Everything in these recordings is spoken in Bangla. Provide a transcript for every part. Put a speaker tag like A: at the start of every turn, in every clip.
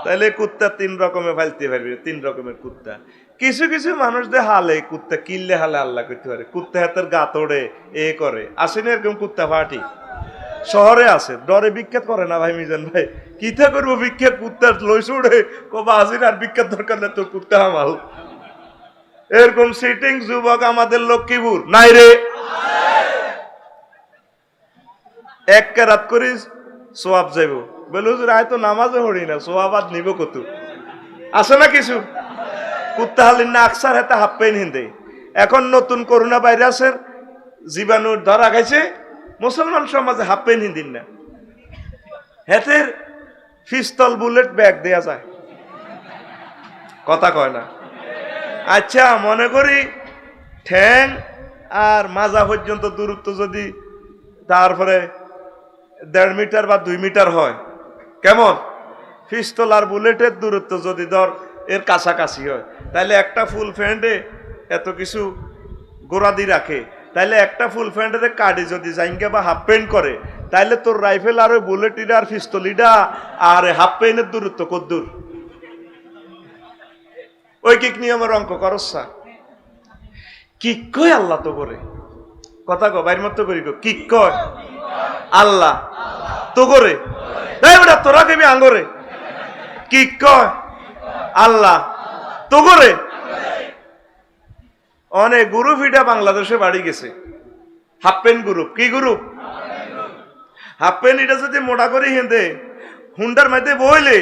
A: তাহলে কুত্তা তিন রকমের ফাইলতে পারবি, তিন রকমের কুত্তা। কিছু কিছু মানুষদের হালে কুত্তা কিনলে হালে আল্লাহ করতে পারে, কুত্তা হাতের গা তোড়ে এ করে, আসেনি এরকম কুত্তা পার্টি শহরে আছে, ডরে বিক্ষেপ করে না ভাই মিজান ভাই, কিতা করবো বিক্ষেপ, কুত্তা লইস উড়ে কবা আসিন আর বিক্ষেপ দরকার নেই, তোর কুত্তা হামাল। এরকম সিটিং যুবক আমাদের লক্ষ্মীপুর নাই রে, এক রাত করি সোয়াব যাইব, বলে হুজুর আয় তো নামাজে হরি না, সোয়াবাদ নিব কত, আসে না কিছু কুত্তা হালিন না আকসার হাতে হাফ পেন হিন্দে। এখন নতুন করোনা ভাইরাসের জীবাণু ধরা খাইছে, মুসলমান সমাজে হাফ পেন হিন্দিন না, হাতের পিস্তল বুলেট ব্যাগ দেয়া যায়, কথা কয় না। আচ্ছা মনে করি ঠ্যাং আর মাজা পর্যন্ত দূরত্ব যদি তারপরে 1.5 মিটার বা 2 মিটার হয়, কেমন? পিস্তল আর বুলেটের দূরত্ব যদি ধর এর কাছাকাছি হয়, তাহলে একটা ফুল ফ্যান্ডে এত কিছু গোড়াদি রাখে, তাহলে একটা ফুল ফ্যান্ডে কাটি যদি জাইঙ্গা বা হাফ পেন্ট করে, তাহলে তোর রাইফেল আর ওই বুলেটিটা আর পিস্তলিটা আর হাফ পেন্টের দূরত্ব কত দূর? ওই কিক নিয়মের অঙ্ক করসা কি কয় আল্লাহ তো করে, কথা কো বাইর মতো করি, কি কয় আল্লাহ তো করে, তাই ওটা তোরা দেবি আঙ্গরে, কি কয় আল্লাহ তো করে। অনেক গ্রুপ এটা বাংলাদেশে বাড়ি গেছে, হাফ পেন গ্রুপ, কি গ্রুপ? হাফ পেন এটা যদি মোটা করে হেঁদে হুন্ডার মধ্যে বইলে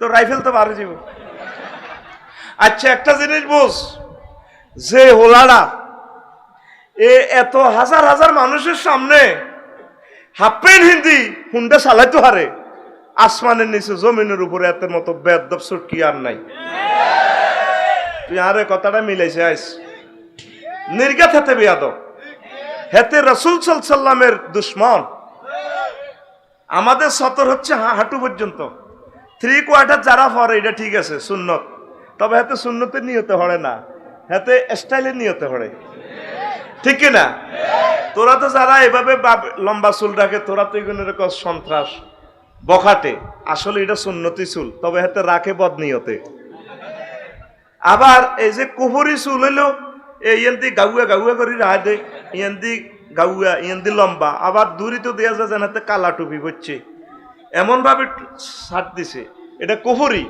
A: তো রাইফেল তো বাড়ে যাব। আচ্ছা একটা জিনিস বোঝ, যে হোলাড়া এত হাজার হাজার মানুষের সামনে হাফ পেন হিন্দি হুন্ডা চালাইতে হারে, আসমানের নিচে জমিনের উপরে এত মতো বেদব সুটকি আর নাই। তুই আরে কথাটা মিলাইছে আইস নির্গাত হাতে বেয়াদব, হেতে রাসূল সাল্লাল্লাহু আলাইহি সাল্লামের দুশমন। আমাদের সতর হচ্ছে হাঁটু পর্যন্ত, 3/4 যারা পরে এটা ঠিক আছে সুন্নত, তবে হাতে সুন্নতের নিয়তে হড়ে না, হাতে স্টাইলের নিয়তে হড়ে, ঠিক কিনা? তোরা তো যারা এভাবে লম্বা চুল রাখে, তোরা তো এগুলো সন্ত্রাস বখাটে, আসলে এটা সুন্নতি চুল, তবে হাতে রাখে বদনিয়তে। আবার এই যে কুফরি চুল হইলো ইয়ান্তি গাউয়া গাউয়া করে রায় দে, ইয়ান্তি গাউয়া ইয়ান্তি লম্বা, আবার দূরি তো দেয়া যায় জানাতে কালা টুপি হচ্ছে, এমন ভাবে ছাড় দিছে, এটা কুফরি।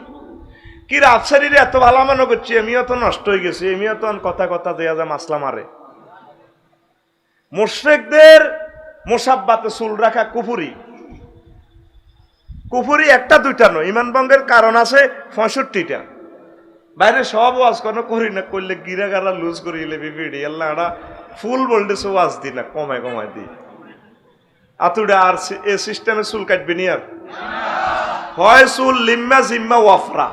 A: কি রাজশাহীর এত ভালো মনে করছি, এমিও তো নষ্ট হয়ে গেছে, এমিও তো কথা কথা দেয়া যায় মাসলা মারে। মুশরিকদের মোসাব্বাতে চুল রাখা কুফরি, কুফরি একটা দুইটা নয়, ইমান ভঙ্গের কারণ আছে 65টা। বাইরে সব ওয়াজ কোনো করি না, করলে গিরা গারা লুজ করিলে বিবিডি আল্লাহ এটা ফুল বলতে ওয়াজ দি না, কমায় কমায় দি আতুডা। আর এ সিস্টেমে চুল কাটবি নি, আর হয় চুল লিম্মা জিম্মা ওয়াফরা,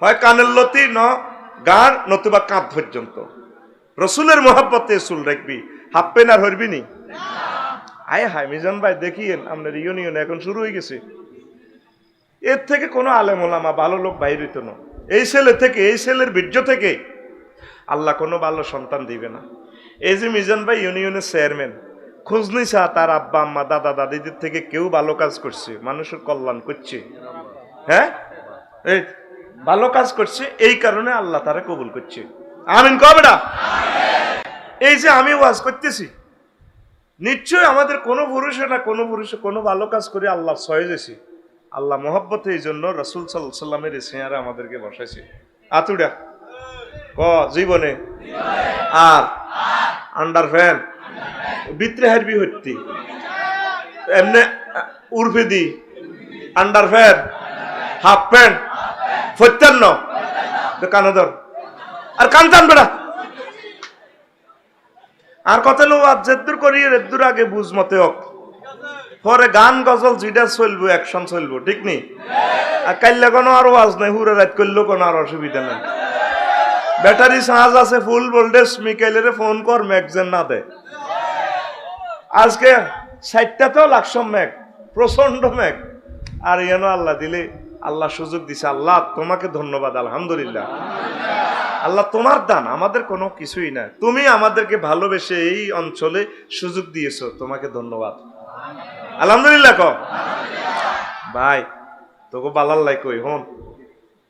A: হয় কানের লতি ন গান নতুবা কাঁধ পর্যন্ত, রসুলের মোহাব্বতে চুল রাখবি, হাফ পেন আর হরবি নি। আয় হায় মিজান ভাই দেখিয়েন আপনার ইউনিয়ন এখন শুরু হয়ে গেছে, এর থেকে কোনো আলেম ওলামা ভালো লোক বাইর হইতো না, এই ছেলে থেকে, এই ছেলের বীর্য থেকে আল্লাহ কোনো ভালো সন্তান দিবে না। এই যে মিজান ভাই ইউনিয়নের চেয়ারম্যান, খোঁজ নিছা তার আব্বা আম্মা দাদা দাদিদের থেকে কেউ ভালো কাজ করছে, মানুষের কল্যাণ করছে, হ্যাঁ এই ভালো কাজ করছে, এই কারণে আল্লাহ তারা কবুল করছে। আমিন কবে না? এই যে আমি ওয়াজ করতেছি, নিশ্চয় আমাদের কোনো পুরুষে না কোনো পুরুষে কোনো ভালো কাজ করে আল্লাহ সয়ে গেছে, আল্লাহ মোহাব্বতে এই জন্য রাসূল সাল্লাল্লাহু আলাইহি সাল্লামের চেহারা আমাদেরকে বসাইছে। আতুডা ক জীবনে আর আন্ডার ফ্যান ভিতরে হারবি হইতি এমনি উর্ফে দি আন্ডার ফ্যান হাফ প্যান্ট ফত্যান্ন কানাদর আর কান্তান বেড়া আর কত লোক যেদূর করি এদূর আগে বুঝ মতে হোক, পরে গান গজল যেটা চলবো অ্যাকশন চলবো, ঠিক নেই? আর কাইলে কোনো আর ওয়াজ নাই, হুরে রাত করলেও কোনো আর অসুবিধা নেই, ব্যাটারি চার্জ আছে ফুল ভোল্টেজ, মিকাইলের ফোন কর ম্যাগজেন না দে। আজকে 60টাতেও লাকসম ম্যাগ, প্রচন্ড ম্যাগ, আর যেন আল্লাহ দিলে, আল্লাহ সুযোগ দিছে, আল্লাহ তোমাকে ধন্যবাদ, আলহামদুলিল্লাহ। আল্লাহ তোমার দান, আমাদের কোনো কিছুই না, তুমি আমাদেরকে ভালোবেসে এই অঞ্চলে সুযোগ দিয়েছো, তোমাকে ধন্যবাদ, আলহামদুলিল্লাহ। ভাই তোকে বালার লাই কই হন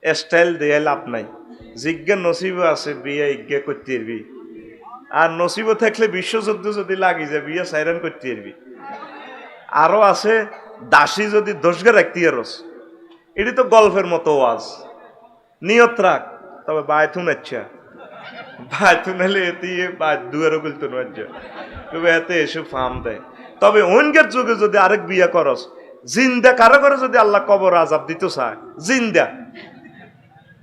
A: স্টাইল দিয়ে লাভ নাই, জিজ্ঞা নসিব আছে বিয়ে ইজ্ঞা করতে পারবি, আর নসিব থাকলে বিশ্বযুদ্ধ যদি লাগি যায় বিয়ে সাইরান করতে পারবি। আরো আছে দাসী যদি দোষগা রাখতে আরস, এটি তো গল্পের মতো ওয়াজ। নিয়ত রাখ, তবে বায়থুন আচ্ছা বায়থুন হলে এতে দুয়ারও গুলতো তবে এতে এসে ফার্ম দেয়। তবে অন্যের যুগে যদি আরেক বিয়ে করস, জিন্দা কারো করে যদি আল্লাহ কবর আজাব দিতে চায়, জিন্দা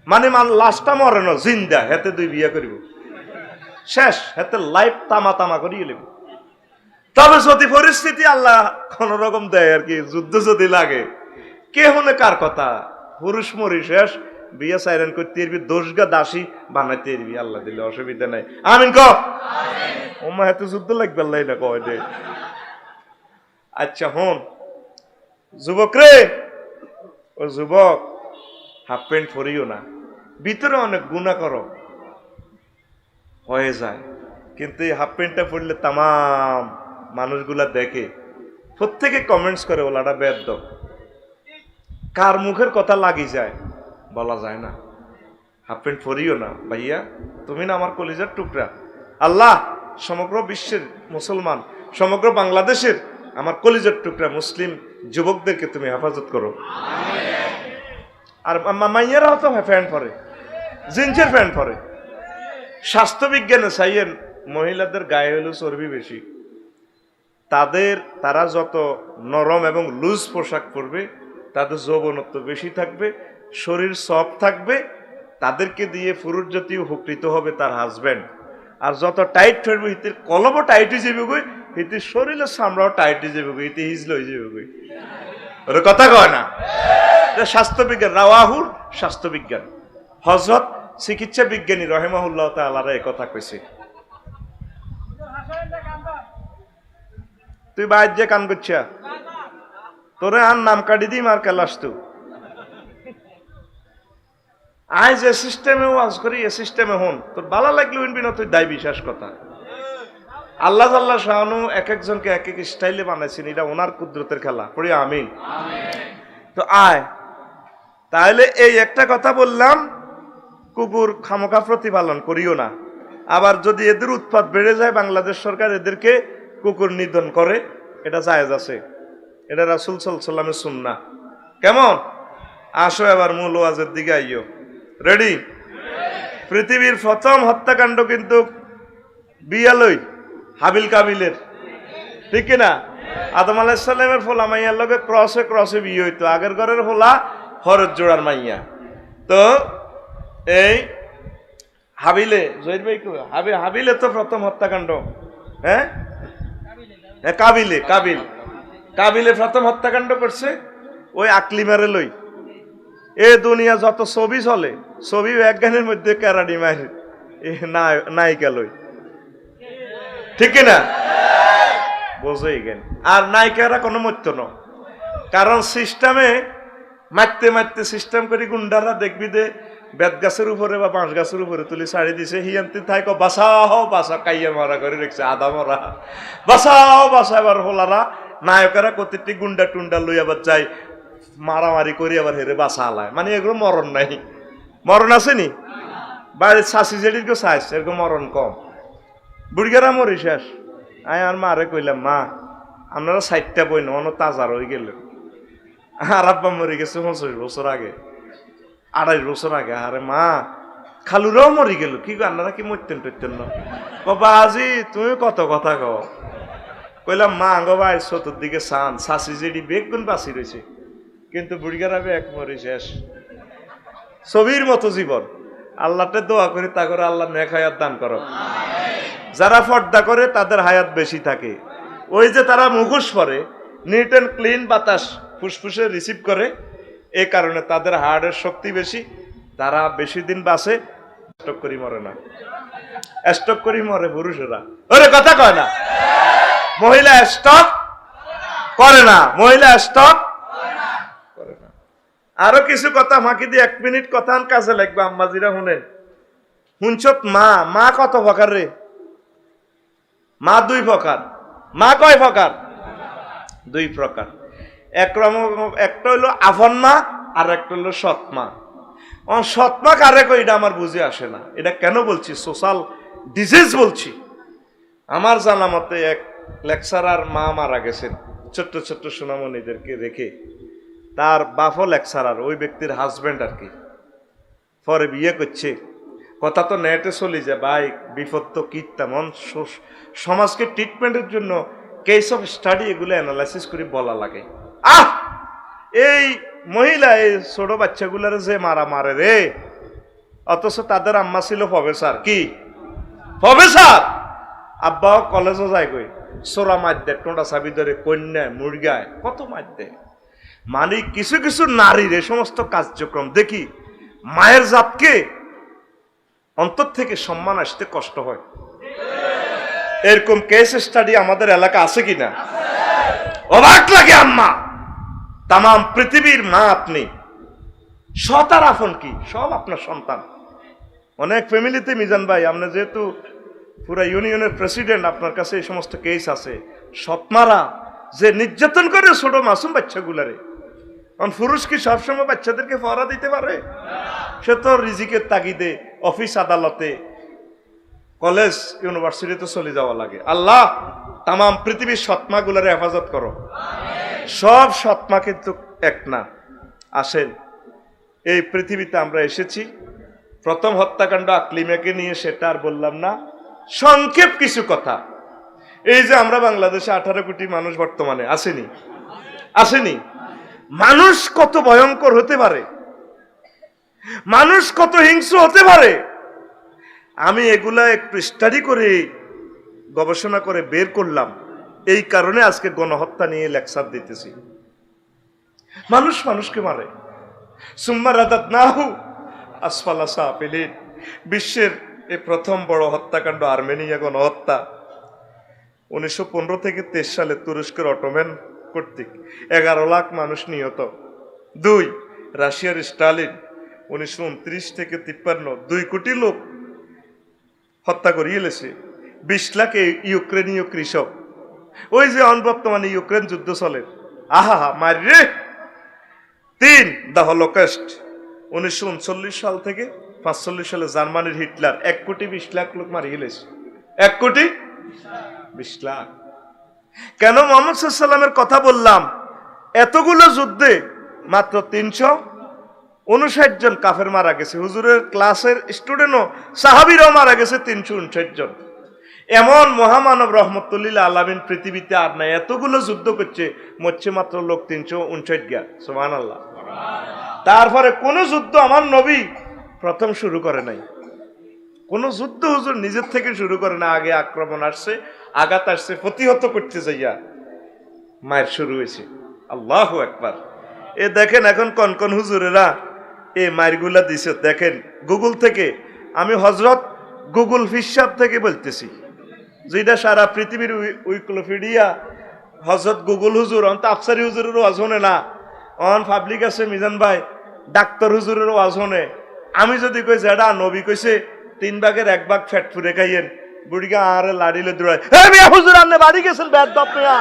A: মানে লাশটা মরে না, জিন্দা হেতে দুই বিয়ে করিব, শেষ হেতে লাইফ তামা তামা করিয়ে নেব। তবে যদি পরিস্থিতি আল্লাহ কোন রকম দেয় আর কি, যুদ্ধ যদি লাগে, কে হলে কার কথা, পুরুষ মরি শেষ, বিয়ে সাইরেন করতে পারবি, দোষগা দাসী বানাইতে পারবি, আল্লাহ দিলে অসুবিধা নাই। আমিন ক ওমা এত যুদ্ধ লাগবে আল্লাহ না কয় দে। আচ্ছা হন যুবক রে, ও যুবক হাফ প্যান্ট পরিও না, ভিতরে অনেক গুণা করো হয়ে যায়, কিন্তু এই হাফ প্যান্টটা পরলে তামাম মানুষগুলা দেখে, প্রত্যেকে কমেন্টস করে ওলাটা বেদ্য, কার মুখের কথা লাগি যায় বলা যায় না। হাফ প্যান্ট পরিও না ভাইয়া, তুমি না আমার কলিজার টুকরা। আল্লাহ সমগ্র বিশ্বের মুসলমান, সমগ্র বাংলাদেশের আমার কলিজার টুকরা মুসলিম যুবকদেরকে তুমি হেফাজত করো। আর মাইয়ারাও তো প্যান্ট পরে, জিন্সের প্যান্ট পরে। স্বাস্থ্যবিজ্ঞানে চাইয়েন মহিলাদের গায়ে হলো চর্বি বেশি, তারা যত নরম এবং লুজ পোশাক পরবে তাদের যৌবনত্ব বেশি থাকবে, শরীর সফট থাকবে, তাদেরকে দিয়ে পুরুষ জাতীয় উপকৃত হবে তার হাজব্যান্ড। আর যত টাইট থাকবে হিতির কলবও টাইট হয়ে যাবে গই, হিতির শরীরের সামরাও টাইট হয়ে যাবে গই, হিতে হিজল হয়ে যাবে গই। ওর কথা কয় না, স্বাস্থ্যবিজ্ঞান, রাওয়াহুল স্বাস্থ্যবিজ্ঞান, হযরত চিকিৎসা বিজ্ঞানী রহিমাহুল্লাহ তাআলা এই কথা কইছে। তুই বাইর যে কান করছা, তোরে আর নাম কাটি দিই মার কেলাস তু। আই যে সিস্টেমে ওয়াজ করি এ সিস্টেমে হন, তোর ভালো লাগলে উনবি না, তুই দায় বিশ্বাস কথা। আল্লাহ আল্লাহ শাহানু এক একজনকে এক এক স্টাইলে বানাইছেন, এটা ওনার কুদরতের খেলা, পড়ি আমিন। তো আয় তাহলে এই একটা কথা বললাম, কুকুর খামোখা প্রতিপালন করিও না। আবার যদি এদের উৎপাত বেড়ে যায়, বাংলাদেশ সরকার এদেরকে কুকুর নিধন করে, এটা জায়েজ আছে, এটা রাসূল সাল্লাল্লাহু আলাইহি ওয়াসাল্লামের সুন্নাহ। কেমন? আসো এবার মূল ওয়াজের দিকে আইও। রেডি? পৃথিবীর প্রথম হত্যাকাণ্ড কিন্তু বিয়ালই হাবিল কাবিলের, ঠিক না? আদম আলাইহিস সালামের ফলা মাইয়ার লগে ক্রসে বিয়ে হইতো, আগের ঘরের ফলা হরত জোড়ার মাইয়া। তো এই হাবিলে জহির ভাই হাবিলে তো প্রথম হত্যাকাণ্ড, হ্যাঁ কাবিলে প্রথম হত্যাকাণ্ড করছে ওই আকলিমারে লই। এ দুনিয়া যত ছবি চলে, ছবি এক গানের মধ্যে ক্যারাডি মার নায়িকা লই, ঠিক না? বোঝেই গেন। আর নায়িকারা কোনো মত্য ন, কারণ সিস্টেমে মারতে মারতে সিস্টেম করে গুন্ডারা দেখবি দে বেত গাছের উপরে বা বাঁশ গাছের উপরে তুলি ছাড়ি দিছে, হিয়ান্তি থাইক বাসা কাইয়া মারা করে রেখছে, আদা মরা বাসা। এবার হোলারা নায়কেরা কতটি গুন্ডা টুন্ডা লই আবার যাই মারামারি করি, আবার হেরে বাসা আলায়। মানে এগুলো মরণ নাই, মরণ আছে নি বাড়ির শাশি জেডির কেউ চাইস, এরকম মরণ কম। বুড়িগারা মরি শেষ। আয় আর মারে কইলাম, মা আপনারা 60টা বই ন তাজার হয়ে গেল। আর আব্বা মরে গেছে 25 বছর আগে, 28 বছর আগে। আরে মা খালুরাও মরি গেল, কি আপনারা কি মরতেন টরতেন না? বাবা আজি তুমি কত কথা কও। কইলাম মা গো ভাই চতুর্দিকে চান, শাশি জেডি বেগুন বাঁচি রয়েছে, কিন্তু বুড়িগারা এক মরি শেষ। ছবির মতো জীবন। আল্লাহতে দোয়া করি তা করে আল্লাহ নেক হায়াত দান করো। যারা পর্দা করে তাদের হায়াত বেশি থাকে। ওই যে তারা মুখোশ পরে, নিট অ্যান্ড ক্লিন বাতাস ফুসফুসে রিসিভ করে, এই কারণে তাদের হার্টের শক্তি বেশি, তারা বেশি দিন বাঁচে। স্ট্রোক করি মরে না, স্ট্রোক করি মরে পুরুষেরা। ওরে কথা কয় না, মহিলা স্টক করে না, মহিলা স্টক করে না। আরো কিছু কথা ফাঁকি দিয়ে 1 মিনিট কথা কাজে লাগবে। আম্মাজিরা শুনেন, শুনছত মা কত প্রকার রে? মা 2 প্রকার। মা কয় প্রকার? 2 প্রকার। একটা হইলো আফন মা, আর একটা হলো সৎমা। সৎমা কারে কই এটা আমার বুঝে আসে না। এটা কেন বলছি? সোশ্যাল ডিজিজ বলছি। আমার জানা মতে এক লেকচারার মা মারা গেছেন ছোট্ট ছোট্ট সোনামণিদেরকে রেখে। তার বাপও লেকচারার, ওই ব্যক্তির হাজব্যান্ড আর কি, পরে বিয়ে করছে। কথা তো নেটে চলে যায়, ভাই বিপদ তো কি তেমন। সমাজকে ট্রিটমেন্টের জন্য কেস অফ স্টাডি এগুলো অ্যানালাইসিস করে বলা লাগে। এই মহিলা এই ছোট বাচ্চাগুলার যে মারে রে, অথচ তাদের আম্মা ছিল প্রফেসর। কি প্রফেসর? আব্বাও কলেজও যায় কই, সোরা মার দেয়, টোঁটা চাবি ধরে, কন্যায় মুরগায় কত মার দেয়। মানে কিছু কিছু নারীর এই সমস্ত কার্যক্রম দেখি মায়ের জাতকে অন্তর থেকে সম্মান আসতে কষ্ট হয়। এরকম কেস স্টাডি আমাদের এলাকা আছে কিনা? অবাক লাগে। আম্মা, তাম পৃথিবীর মা আপনি, সতার আফন কি সব আপনার সন্তান। অনেক ফ্যামিলিতে মিজান ভাই, আপনি যেহেতু পুরা ইউনিয়নের প্রেসিডেন্ট, আপনার কাছে এই সমস্ত কেস আছে। সৎমারা যে নির্যাতন করে ছোট মাসুম বাচ্চাগুলারে। কারণ পুরুষ কি সবসময় বাচ্চাদেরকে পহরা দিতে পারে? সে তো রিজিকের তাগিদে অফিস আদালতে কলেজ ইউনিভার্সিটিতে চলে যাওয়া লাগে। আল্লাহ তাম পৃথিবীর সৎমাগুলারে হেফাজত করো। সব সৎমা কিন্তু এক না। আসেন, এই পৃথিবীতে আমরা এসেছি, প্রথম হত্যাকাণ্ড আকলিমাকে নিয়ে, সেটা আর বললাম না। সংক্ষেপ কিছু কথা। এই যে আমরা বাংলাদেশে 18 কোটি মানুষ বর্তমানে আসেনি। মানুষ কত ভয়ঙ্কর হতে পারে, মানুষ কত হিংস্র হতে পারে, আমি এগুলা একটু স্টাডি করে গবেষণা করে বের করলাম। এই কারণে আজকে গণহত্যা নিয়ে লেকচার দিতেছি। মানুষ মানুষকে মারে। সুম্মা রাদাদনাহু আসফালা সাফিলিন। বিশ্বের এই প্রথম বড় হত্যাকাণ্ড আর্মেনিয়া গণহত্যা 1915 থেকে 23 সালে তুরস্কের অটোম্যান কর্তৃক 11 লাখ মানুষ নিহত। 2 রাশিয়ার স্টালিন 1929 থেকে 53 2 কোটি লোক হত্যা করিয়ে এলেছে। 20 লাখ ইউক্রেনীয় কৃষক। ওই যে বর্তমানে ইউক্রেন যুদ্ধ চলে, আহা মারি। 3 দ্য হলোকস্ট 1939 সাল থেকে 45 সালে জার্মানির হিটলার 1 কোটি 20 লাখ লোক মারি গেলেছে। 1 কোটি 20 লাখ। কেন মুহাম্মদ সাল্লাল্লাহু আলাইহি ওয়াসাল্লামের কথা বললাম? এতগুলো যুদ্ধে মাত্র 359 জন কাফের মারা গেছে। হুজুরের ক্লাসের স্টুডেন্টও সাহাবীরাও মারা গেছে 359 জন। এমন মহামানব রহমতুল্লিল আলামিন পৃথিবীতে আর নাই। এতগুলো যুদ্ধ করছে, মরছে মাত্র লোক 359 গা। সুবহানাল্লাহ। তারপরে কোন যুদ্ধ আমার নবী প্রথম শুরু করে নাই। কোন যুদ্ধ হুজুর নিজের থেকে শুরু করে না। আগে আক্রমণ আসছে, আঘাত আসছে, প্রতিহত করতে যাইয়া মায়ের শুরু হয়েছে। আল্লাহু আকবার। এ দেখেন এখন কন হুজুরেরা এই মায়েরগুলা দিছে। দেখেন গুগল থেকে, আমি হযরত গুগল ফিসাব থেকে বলতেছি, যেটা সারা পৃথিবীর উইকিপিডিয়া হযরত গুগল হুজুর। অন্ত আফসারি হুজুরের ওয়াজ হনে না, অন পাবলিক আছে মিজান ভাই, ডাক্তার হুজুরের ওয়াজ হনে। আমি যদি কই যেটা নবী কইছে 3 ভাগের 1 ভাগ ফ্যাট ফুরে খাইয়েন, বুড়িগা আরে লাড়িলে দৌড়ায়, হে মিয়া হুজুর আপনি বাড়ি গেছেন বেয়াদব মিয়া,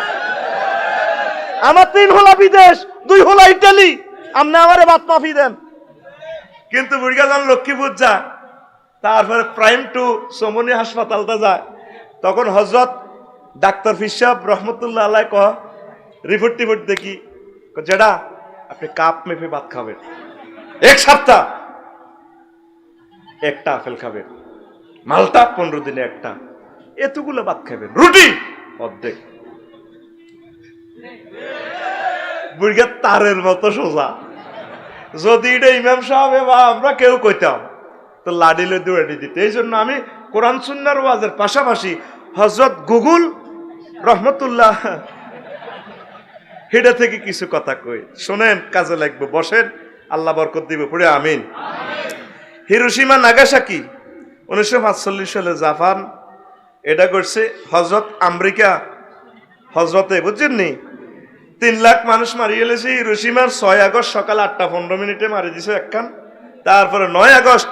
A: আমার 3 হোলা বিদেশ 2 হোলা ইটালি, আপনি আমারে বাত মাফি দেন। কিন্তু বুড়িগা যখন লক্ষ্মীপুর যায়, তারপরে প্রাইম টু সমনি হাসপাতালটা যায়, তখন হযরত ডাক্তার ফিসাব রহমতুল্লাহ আলাইহি কহ রিপোর্ট দেখি, যেটা আপনি কাপ মেপে ভাত খাবেন, 1 সপ্তাহ একটা আপেল খাবেন, মালটা 15 দিনে একটা, এতগুলো ভাত খাবেন, রুটি অর্ধেক। বুড়িগা তারের মতো সোজা। যদি এটা ইমাম সাহেব বা আমরা কেউ কইতাম তো লাডিলে দৌড়ে দিতে। এই জন্য আমি কোরআন সুন্নাহর ওয়াজের পাশাপাশি হযরত গুগল রহমতুল্লাহ হেডা থেকে কিছু কথা কই, শোনেন, কাজে লাগবে। বসেন, আল্লাহ বরকত দিবে, পড়ে আমিন। হিরোশিমা নাগাসাকি 1945 সালে জাপান এটা করছে। হযরত আমেরিকা হযরতে বুঝছেন নি 3 লাখ মানুষ মারি গেলেছে। হিরোশিমার 6 আগস্ট সকাল 8:15 মারি দিছে একখান। তারপরে 9 আগস্ট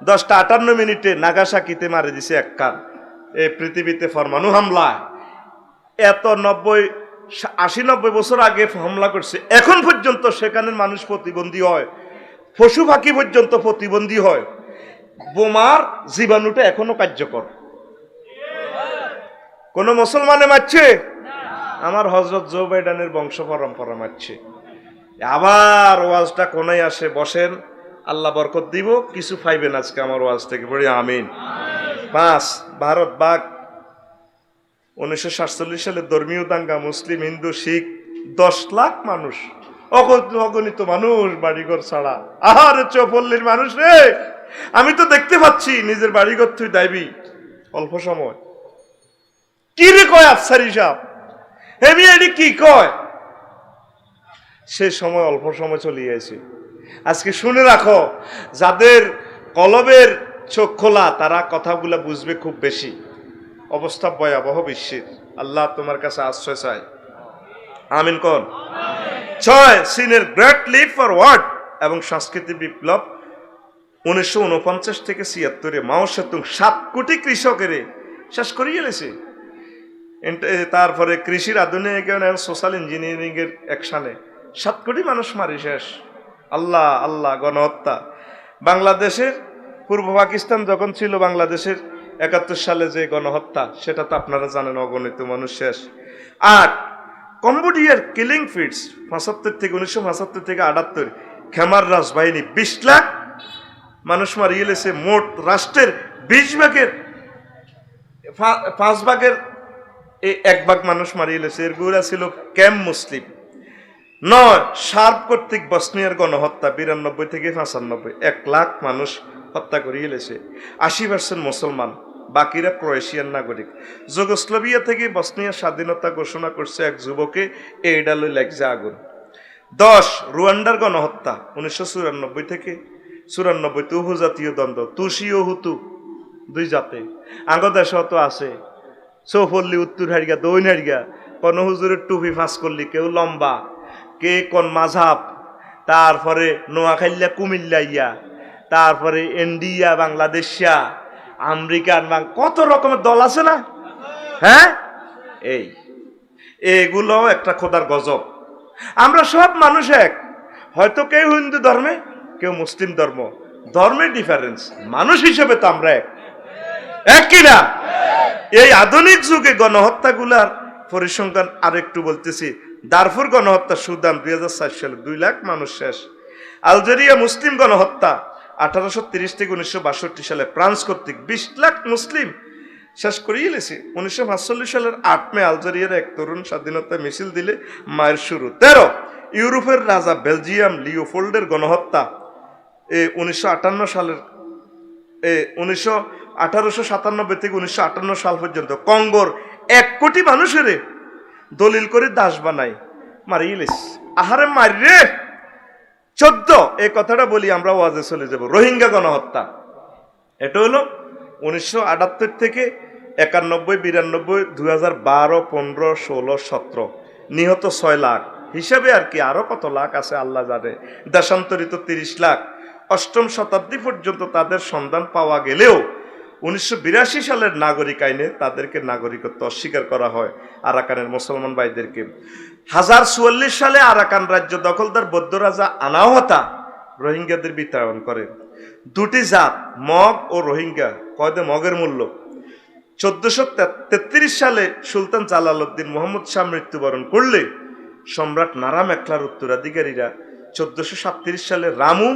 A: 10:58 নাগাসাকিতে মারি দিছে একখান। এই পৃথিবীতে পরমাণু হামলা এত 90 80-90 বছর আগে হামলা করছে, এখন পর্যন্ত সেখানের মানুষ প্রতিবন্ধী হয়, পশু পাখি পর্যন্ত প্রতিবন্ধী হয়। বোমার জীবাণুটা এখনো কার্যকর। কোন মুসলমানে মারছে? আমার হযরত জো বাইডেনের বংশ পরম্পরা মারছে। আবার ওয়াজটা কোনায় আসে, বসেন, আল্লাহ বরকত দিব, কিছু পাইবেন আজকে আমার ওয়াজ থেকে, বলি আমিন। 5 ভারত বাগ 1947 সালে ধর্মীয় দাঙ্গা, মুসলিম হিন্দু শিখ 10 লাখ মানুষ, অগণিত মানুষ বাড়িঘর ছাড়া। আহারে চৌপল্লীর মানুষ রে, আমি তো দেখতে পাচ্ছি নিজের বাড়িঘর তুই দাইবি অল্প সময়। কি রে কয় আফসারি সাহেব, হেমি এডি কি কয়? সে সময় অল্প সময় চলে গেছে। আজকে শুনে রাখো, যাদের কলবের চোখ খোলা তারা কথাগুলা বুঝবে খুব বেশি। অবস্থা ভয়াবহ বিশ্বের। আল্লাহ তোমার কাছে আশ্রয় চাই, আমিন কোন। 6 চীনের গ্রেট লিপ ফরওয়ার্ড এবং সাংস্কৃতিক বিপ্লব 1949 থেকে 76-এ মাও সেতুং 7 কোটি কৃষকের শেষ করিয়ে গেছে। তারপরে কৃষির আধুনিকরণ, সোশ্যাল ইঞ্জিনিয়ারিং এর অ্যাকশনে 7 কোটি মানুষ মারি শেষ। আল্লাহ আল্লাহ, গণহত্যা। বাংলাদেশের পূর্ব পাকিস্তান যখন ছিল, বাংলাদেশের 71 সালে যে গণহত্যা, সেটা তো আপনারা জানেন, অগণিত মানুষ শেষ। 8 কম্বোডিয়ার কিলিং ফিটস 1975 থেকে 78, খেমার রাজবাহিনী 20 লাখ মানুষ মারিয়ে গেছে। মোট রাষ্ট্রের 20 ভাগের 5 ভাগের 1 ভাগ মানুষ মারিয়ে গেছে। এর গুড়া ছিল ক্যাম্প মুসলিম। 9 সার্ব কর্তৃক বসনিয়ার গণহত্যা 92 থেকে 95, 1 লাখ মানুষ হত্যা করিয়ে গেছে। 80% মুসলমান, বাকিরা ক্রোয়েশিয়ান নাগরিক। যুগোস্লাভিয়া থেকে বসনিয়ার স্বাধীনতা ঘোষণা করছে এক যুবকে, এইডালে লেগছে আগুন। 10 রুয়ান্ডার গণহত্যা 1994 থেকে 94, উপজাতীয় দ্বন্দ্ব, তুসি ও হুতু 2 জাতে। আঙ্গদেশ তো আছে, চৌপল্লী উত্তর হারিয়া দৈন হারিয়া, কোন হুজুরের টুপি ফাঁস করলি, কেউ লম্বা, কে কোন মাঝাব, তারপরে নোয়াখাইল্লা কুমিল্লা ইয়া, তারপরে ইন্ডিয়া বাংলাদেশিয়া, আমেরিকান, কত রকমের দল আছে না? হ্যাঁ, এইগুলো একটা খোদার গজব। আমরা সব মানুষ এক, হয়তো কেউ হিন্দু ধর্মে, কেউ মুসলিম ধর্মের ডিফারেন্স, মানুষ হিসেবে তো আমরা এক কিনা? এই আধুনিক যুগে গণহত্যাগুলার পরিসংখ্যান আরেকটু বলতেছি। দারফুর গণহত্যা সুদান 2004 সালে 2 লাখ মানুষ শেষ। আলজেরিয়া মুসলিম গণহত্যা 1830 থেকে 1962 সালে ফ্রান্স কর্তৃক 20 লাখ মুসলিম শেষ করিয়ে গেছে। 1945 সালের 8 মে আলজেরিয়ার এক তরুণ স্বাধীনতা মিছিল দিলে মায়ের শুরু। 13 ইউরোপের রাজা বেলজিয়াম লিওপোল্ডের গণহত্যা 1958 সালের 1897 থেকে 1958 সাল পর্যন্ত কঙ্গোর 1 কোটি মানুষের দলিল করে দাস বানাই মারিয়ে গেছে। আহারে মারি 14 এই কথাটা বলি আমরা ওয়াজে চলে যাব। রোহিঙ্গা গণহত্যা, এটা হলো 1978 থেকে 91, 92, 2012, 15, 16, 17 নিহত 6 লাখ হিসাবে আর কি, আরো কত লাখ আছে আল্লাহ জানে। দেশান্তরিত 30 লাখ। 8ম শতাব্দী পর্যন্ত তাদের সন্ধান পাওয়া গেলেও 1982 সালের নাগরিক আইনে তাদেরকে নাগরিকত্ব অস্বীকার করা হয় আরাকানের মুসলমান ভাইদেরকে। 1044 সালে আরাকান রাজ্য দখলদার বৌদ্ধ রাজা আনাওয়াতা রোহিঙ্গাদের বিতাড়ন করেন। 2টি জাত, মগ ও রোহিঙ্গা। কয়দে মগের মূল্য। 1433 সালে সুলতান জালালউদ্দিন মুহাম্মদ শাহ মৃত্যুবরণ করলে সম্রাট নারা মেখলার উত্তরাধিকারীরা 1437 সালে রামু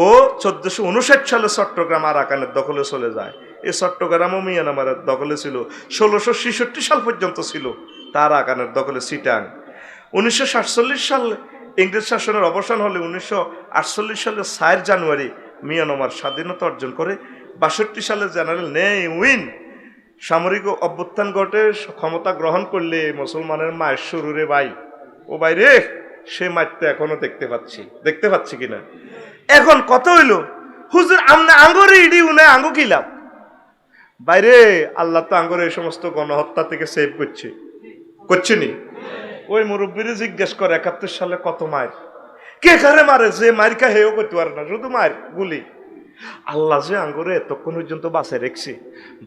A: ও 1459 সালে চট্টগ্রাম আরাকানের দখলে চলে যায়। এই চট্টগ্রামও মিয়ানমারের দখলে ছিল। 1666 সাল পর্যন্ত ছিল তার আরাকানের দখলে চিটাং। 1947 সালে ইংরেজ শাসনের অবসান হলে 1948 সালের 4 জানুয়ারি মিয়ানমার স্বাধীনতা অর্জন করে। 62 সালে জেনারেল নে উইন সামরিক অভ্যুত্থান ঘটে, ক্ষমতা গ্রহণ করলে মুসলমানের মায়ের শুরুরে ভাই ও বাইরে সে মারতে এখনো দেখতে পাচ্ছি কিনা। এখন কত হইল হুজুর আমনে আঙ্গরে ইডি উনে আঙ্গু কিলাম বাইরে, আল্লাহ তো আঙ্গরে এই সমস্ত গণহত্যা থেকে সেভ করছেনি। ওই মুরব্বীরে জিজ্ঞেস করে 71 সালে কত মায়ের কে কারে মারে, যে মারকা হেও করতে পারে না, শুধু মায়ের গুলি। আল্লাহ যে আঙ্গরে এতক্ষণ পর্যন্ত বাঁচায় রেখছে,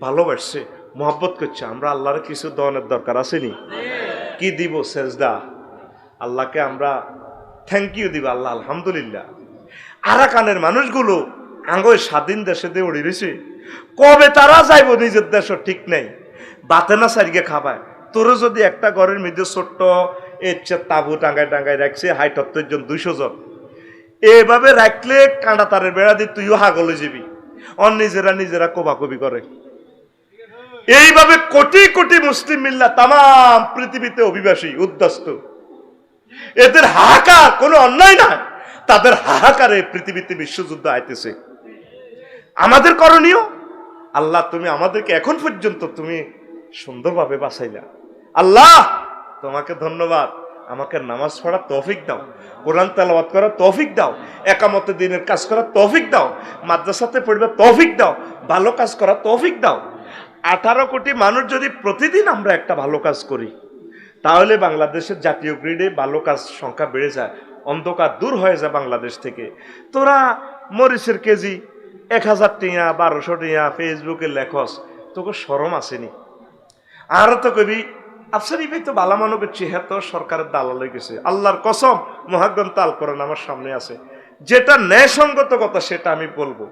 A: ভালোবাসছে, মহব্বত করছে, আমরা আল্লাহর কিছু দনের দরকার আসেনি? কি দিব? সেজদা। আল্লাহকে আমরা থ্যাংক ইউ দিব, আল্লাহ আলহামদুলিল্লাহ। আরাকানের মানুষগুলো আঙ্গই স্বাধীন দেশে দিয়ে উড়ি রয়েছে, কবে তারা যাইব নিজের দেশ ঠিক নেই, বাতে না সারিয়ে খাবায়। তোরও যদি একটা ঘরের মধ্যে ছোট্ট তাবু টাঙ্গায় টাঙ্গায় রাখছে, হাই ৭৮ জন ২০০ জন, এভাবে রাখলে কাঁটা তারের বেড়া দিয়ে তুইও হাগলে যাবি। নিজেরা নিজেরা কোবাকবি করে। এইভাবে কোটি কোটি মুসলিম মিল্লা তাম পৃথিবীতে অভিবাসী উদ্বাস্ত। এদের হাহাকার কোনো অন্যায় না, তাদের হাহাকারে পৃথিবীতে বিশ্বযুদ্ধ আইতেছে। আমাদের করণীয়, আল্লাহ তুমি আমাদেরকে এখন পর্যন্ত তুমি সুন্দরভাবে বাঁচাইলা। আল্লাহ তোমাকে ধন্যবাদ, আমাকে নামাজ পড়ার তৌফিক দাও, কোরআন তেলাওয়াত করার তৌফিক দাও, একামতে দিনের কাজ করার তৌফিক দাও, মাদ্রাসাতে পড়বার তৌফিক দাও, ভালো কাজ করার তৌফিক দাও। 18 কোটি মানুষ যদি প্রতিদিন আমরা একটা ভালো কাজ করি, তাহলে বাংলাদেশের জাতীয় গ্রিডে ভালো কাজ সংখ্যা বেড়ে যায়, অন্ধকার দূর হয়ে যায় বাংলাদেশ থেকে। তোরা মরিচের কেজি 1000 টিয়া 1200 টিয়া ফেসবুকে লেখস, তোকে শরম আসেনি? আর তো কবি আফসারি ভাই তো বালা মানবের চেহারা তো সরকারের দালাল হয়ে গেছে। আল্লাহর কসম, মহাগ্রন্থ আল কোরআন আমার সামনে আছে, যেটা ন্যায়সঙ্গত কথা সেটা আমি বলবো।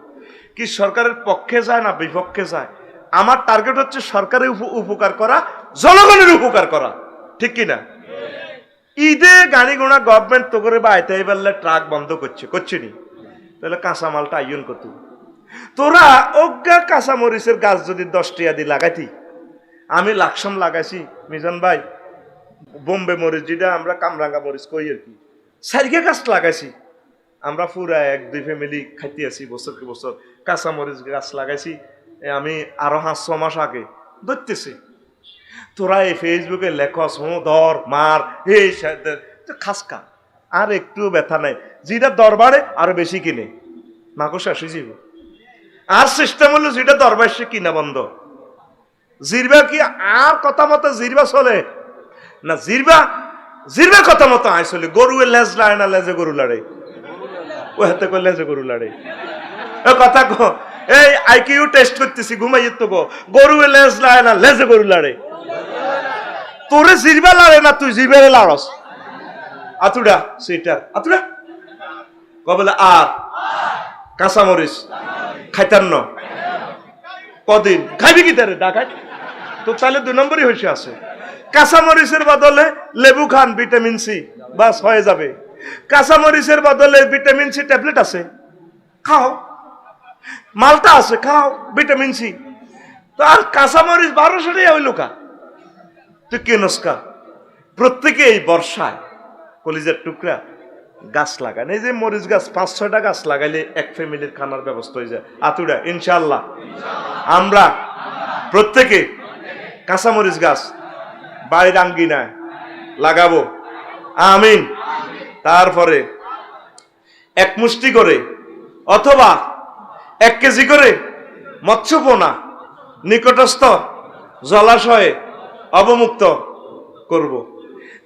A: কি সরকারের পক্ষে যায় না বিপক্ষে যায়, আমার টার্গেট হচ্ছে সরকারের উপকার করা, জনগণের উপকার করা, ঠিক কিনা? ঈদে গাড়ি গোড়া গভর্নমেন্ট তো করে বা আইতে পারলে ট্রাক বন্ধ করছে নি, তাহলে কাঁচামালটা আইন কত? তোরা অজ্ঞা কাঁচামরিচের গাছ যদি 10 টিয়া দিয়ে লাগাইতি, আমি লাকসাম লাগাইছি মিজান ভাই, বোম্বে মরিচ যেটা আমরা কামরাঙ্গা মরিচ কই আর কি, 4 গাছ লাগাইছি আমরা, পুরা 1-2 ফ্যামিলি খাইতে আছি বছরকে বছর। কাঁচামরিচ গাছ লাগাইছি আমি আরো 5-6 মাস আগে, ধরতেছি। তোরা এই ফেসবুকে লেখস ধর মার এই খাসকা, আর একটু ব্যথা নাই, যেটা দরবারে আরো বেশি কিনে মাকো শেষ হয়ে যাব। আর সিস্টেম হলো যেটা দরবার সে কিনা বন্ধ। জিরবা কি আর কথা মতো জিরবা চলে না? জিরবা কথা মতো আয় চলে। গরুয়ে লেজ লাড়ে না লেজে গরু লাড়ে? ও হাতে করে লেজে গরু লাড়ে। কথা কো, এই আইকিউ টেস্ট করতেছি ঘুমাইয়ে তো গো, গরুয়ে লেজ লাড়ে না লেজে গরু লাড়ে? তোরে জিরবা লাড়ে না, তুই জিরবারে লাড়স। আতুডা সেইটার আতুডা কবলে আর কাঁচামরিচ খাইতান্ন কদিন খাইবি কি তারে ডাকাই তো, তাহলে 2 নম্বরই হয়েছে আছে। কাঁচামরিচের বদলে লেবু খান, ভিটামিন সি, বাস হয়ে যাবে। কাঁচামরিচের বদলে ভিটামিন সি ট্যাবলেট আছে, খাও। মালটা আছে, খাও, ভিটামিন সি। তো আর কাঁচামরিচ 1200 টাকা হইল কা, তুই কেনস্কা? প্রত্যেকে এই বর্ষায় কলিজার টুকরা গাছ লাগান। এই যে মরিচ গাছ 5-6টা গাছ লাগাইলে এক ফ্যামিলির খানার ব্যবস্থা হয়ে যায়। আতুরা ইনশাআল্লাহ আমরা প্রত্যেকে কাঁচামরিচ গাছ বাড়ির আঙ্গিনায় লাগাবো, আমিন। তারপরে 1 মুষ্টি করে অথবা 1 কেজি করে মৎস্যপোনা নিকটস্থ জলাশয়ে অবমুক্ত করব।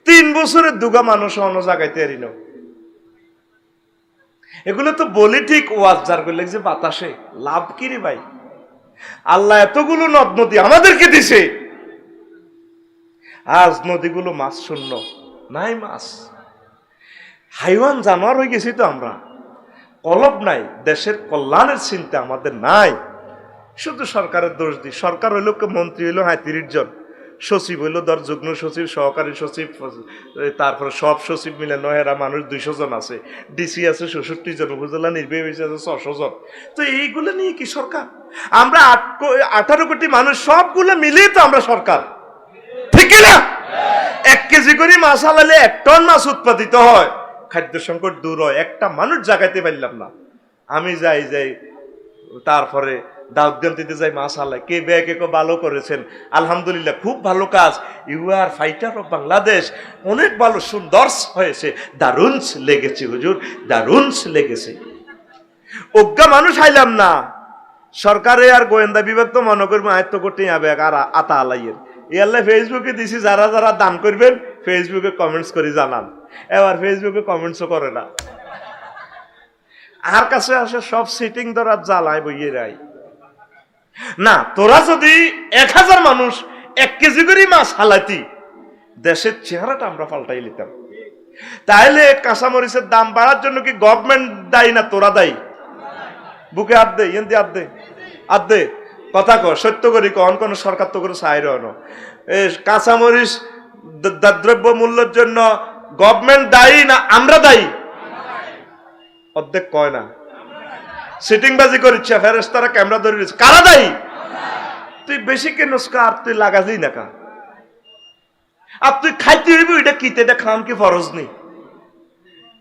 A: 3 বছরের দুগা মানুষ অন্য জায়গায় তৈরি নাও। এগুলো তো বলি ঠিক, ওয়াজ যার করলে যে বাতাসে লাভ কি রে ভাই? আল্লাহ এতগুলো নদ নদী আমাদেরকে দিছে, আজ নদীগুলো মাছ শূন্য, নাই মাছ। হাইওয়ান জানোয়ার হয়ে গেছি তো আমরা, কলব নাই, দেশের কল্যাণের চিন্তা আমাদের নাই। শুধু সরকারের দোষ দিই। সরকার হইল মন্ত্রী হইল 30 জন, সচিব হইল যুগ্ম সচিব, সহকারী সচিব, তারপরে সব সচিব মিলে নহেরা মানুষ 200 জন আছে, ডিসি আছে 66 জন, উপজেলা নির্বাহী আছে 600 জন। তো এইগুলো নিয়ে কি সরকার? আমরা 18 কোটি মানুষ, সবগুলো মিলিয়ে তো আমরা সরকার, ঠিক না? 1 কেজি করে মাছ আলালে 1 টন মাছ উৎপাদিত হয়, খাদ্য সংকট দূর হয়। একটা মানুষ জাগাইতে পারলাম না। আমি যাই তারপরে দাউদ্যান দিতে যাই মাছ আলায়, কে ব্যাগে ভালো করেছেন, আলহামদুলিল্লাহ খুব ভালো কাজ, you are fighter of Bangladesh, অনেক ভালো সুন্দর হয়েছে, দারুণ লেগেছে হুজুর, দারুণ লেগেছে। অজ্ঞা মানুষ আইলাম না। সরকারে আর গোয়েন্দা বিভাগ তো মনে করবো আয়ত্ত করতে হবে আর আতা আলাইয়ের। ইয়াল্লা ফেসবুকে দিছি, যারা যারা দান করবেন ফেসবুকে কমেন্টস করে জানান। এবার ফেসবুকে কমেন্টসও করে না, আর কাছে আসে সব সিটিং ধরা জ্বালায় বইয়ে রাই না। তোরা যদি 1000 মানুষ 1 কেজি করে মাছ হালাইতি, দেশের চেহারাটা আমরা পাল্টাই নিতাম। তাহলে কাঁচামরিচের দাম বাড়ার জন্য কি গভর্নমেন্ট দায়ী না তোরা দায়ী? বুকে হাত দে, ইয়েন্দি হাত দে, হাত দে, কথা কর, সত্য করি কন, কোন সরকার তো করে চাই রন। কাঁচামরিচ দ্রব্য মূল্যের জন্য গভর্নমেন্ট দায়ী না আমরা দায়ী? অর্ধেক কয় না, সিটিং বাজি করিচ্ছে, ফেরেশতারা ক্যামেরা ধরে দিচ্ছে, কারা দায়ী? তুই বেশি কেন আর তুই লাগালি না কা? আর তুই খাইতে হইব, এটা কিতে, এটা খান কি ফরজ নেই?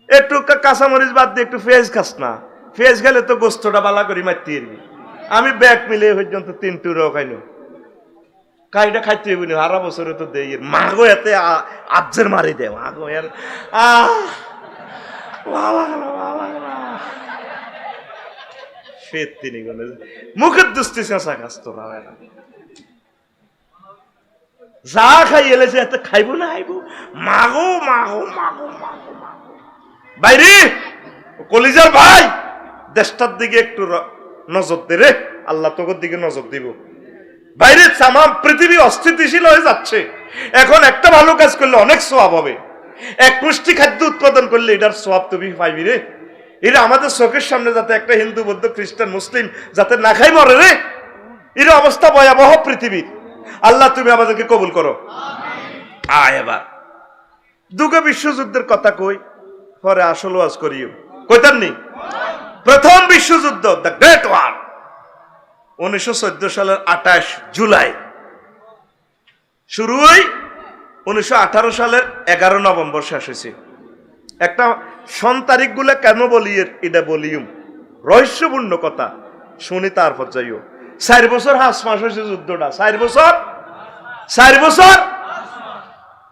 A: একটু কাঁচামরিচ বাদ দিয়ে একটু পেঁয়াজ খাস না, পেঁয়াজ খেলে তো গোস্তটা বালা করি মারতে পারবি। আমি ব্যাগ মিলে পর্যন্ত 3 টুরাও খাইনো, কাইটা খাইতে হইব না, সারা বছরে তো দেই মাগো, এতে আজ্জের মারি দে মাগো, এর মুখের দুস্তি চেঁচা খাস তোরা, যা খাই এলেছে এত খাইব না খাইব, মাগো মাগো মাগো মাগো মাগো। বাইরে কলিজার ভাই, দেশটার দিকে একটু নজর দে রে, আল্লাহ তোর দিকে নজর দিব। বাইরে তামাম পৃথিবী অস্থিতিশীল হয়ে যাচ্ছে, এখন একটা ভালো কাজ করলে অনেক সওয়াব হবে। এক পুষ্টি খাদ্য উৎপাদন করলে এটার সওয়াব তুমি পাইবি রে। এটা আমাদের চোখের সামনে যাতে একটা হিন্দু, বৌদ্ধ, খ্রিস্টান, মুসলিম যাতে না খাই মরে রে, এর অবস্থা ভয়াবহ পৃথিবীর। আল্লাহ তুমি আমাদেরকে কবুল করো। এবার দুটো বিশ্বযুদ্ধের কথা কই, পরে আসল ওয়াজ করিও, কইতাম নি। প্রথম বিশ্বযুদ্ধ, দ্য গ্রেট ওয়ার, 1914 সালের 28 জুলাই শুরু হই, 1918 সালের 11 নভেম্বর শেষ হয়েছে। একটা সন তারিখ গুলা কেন বলি, এটা বলিউম রহস্যপূর্ণ কথা, শুনি তারপর যাইও। 4 বছর 5 মাস হয়েছে যুদ্ধটা, 4 বছর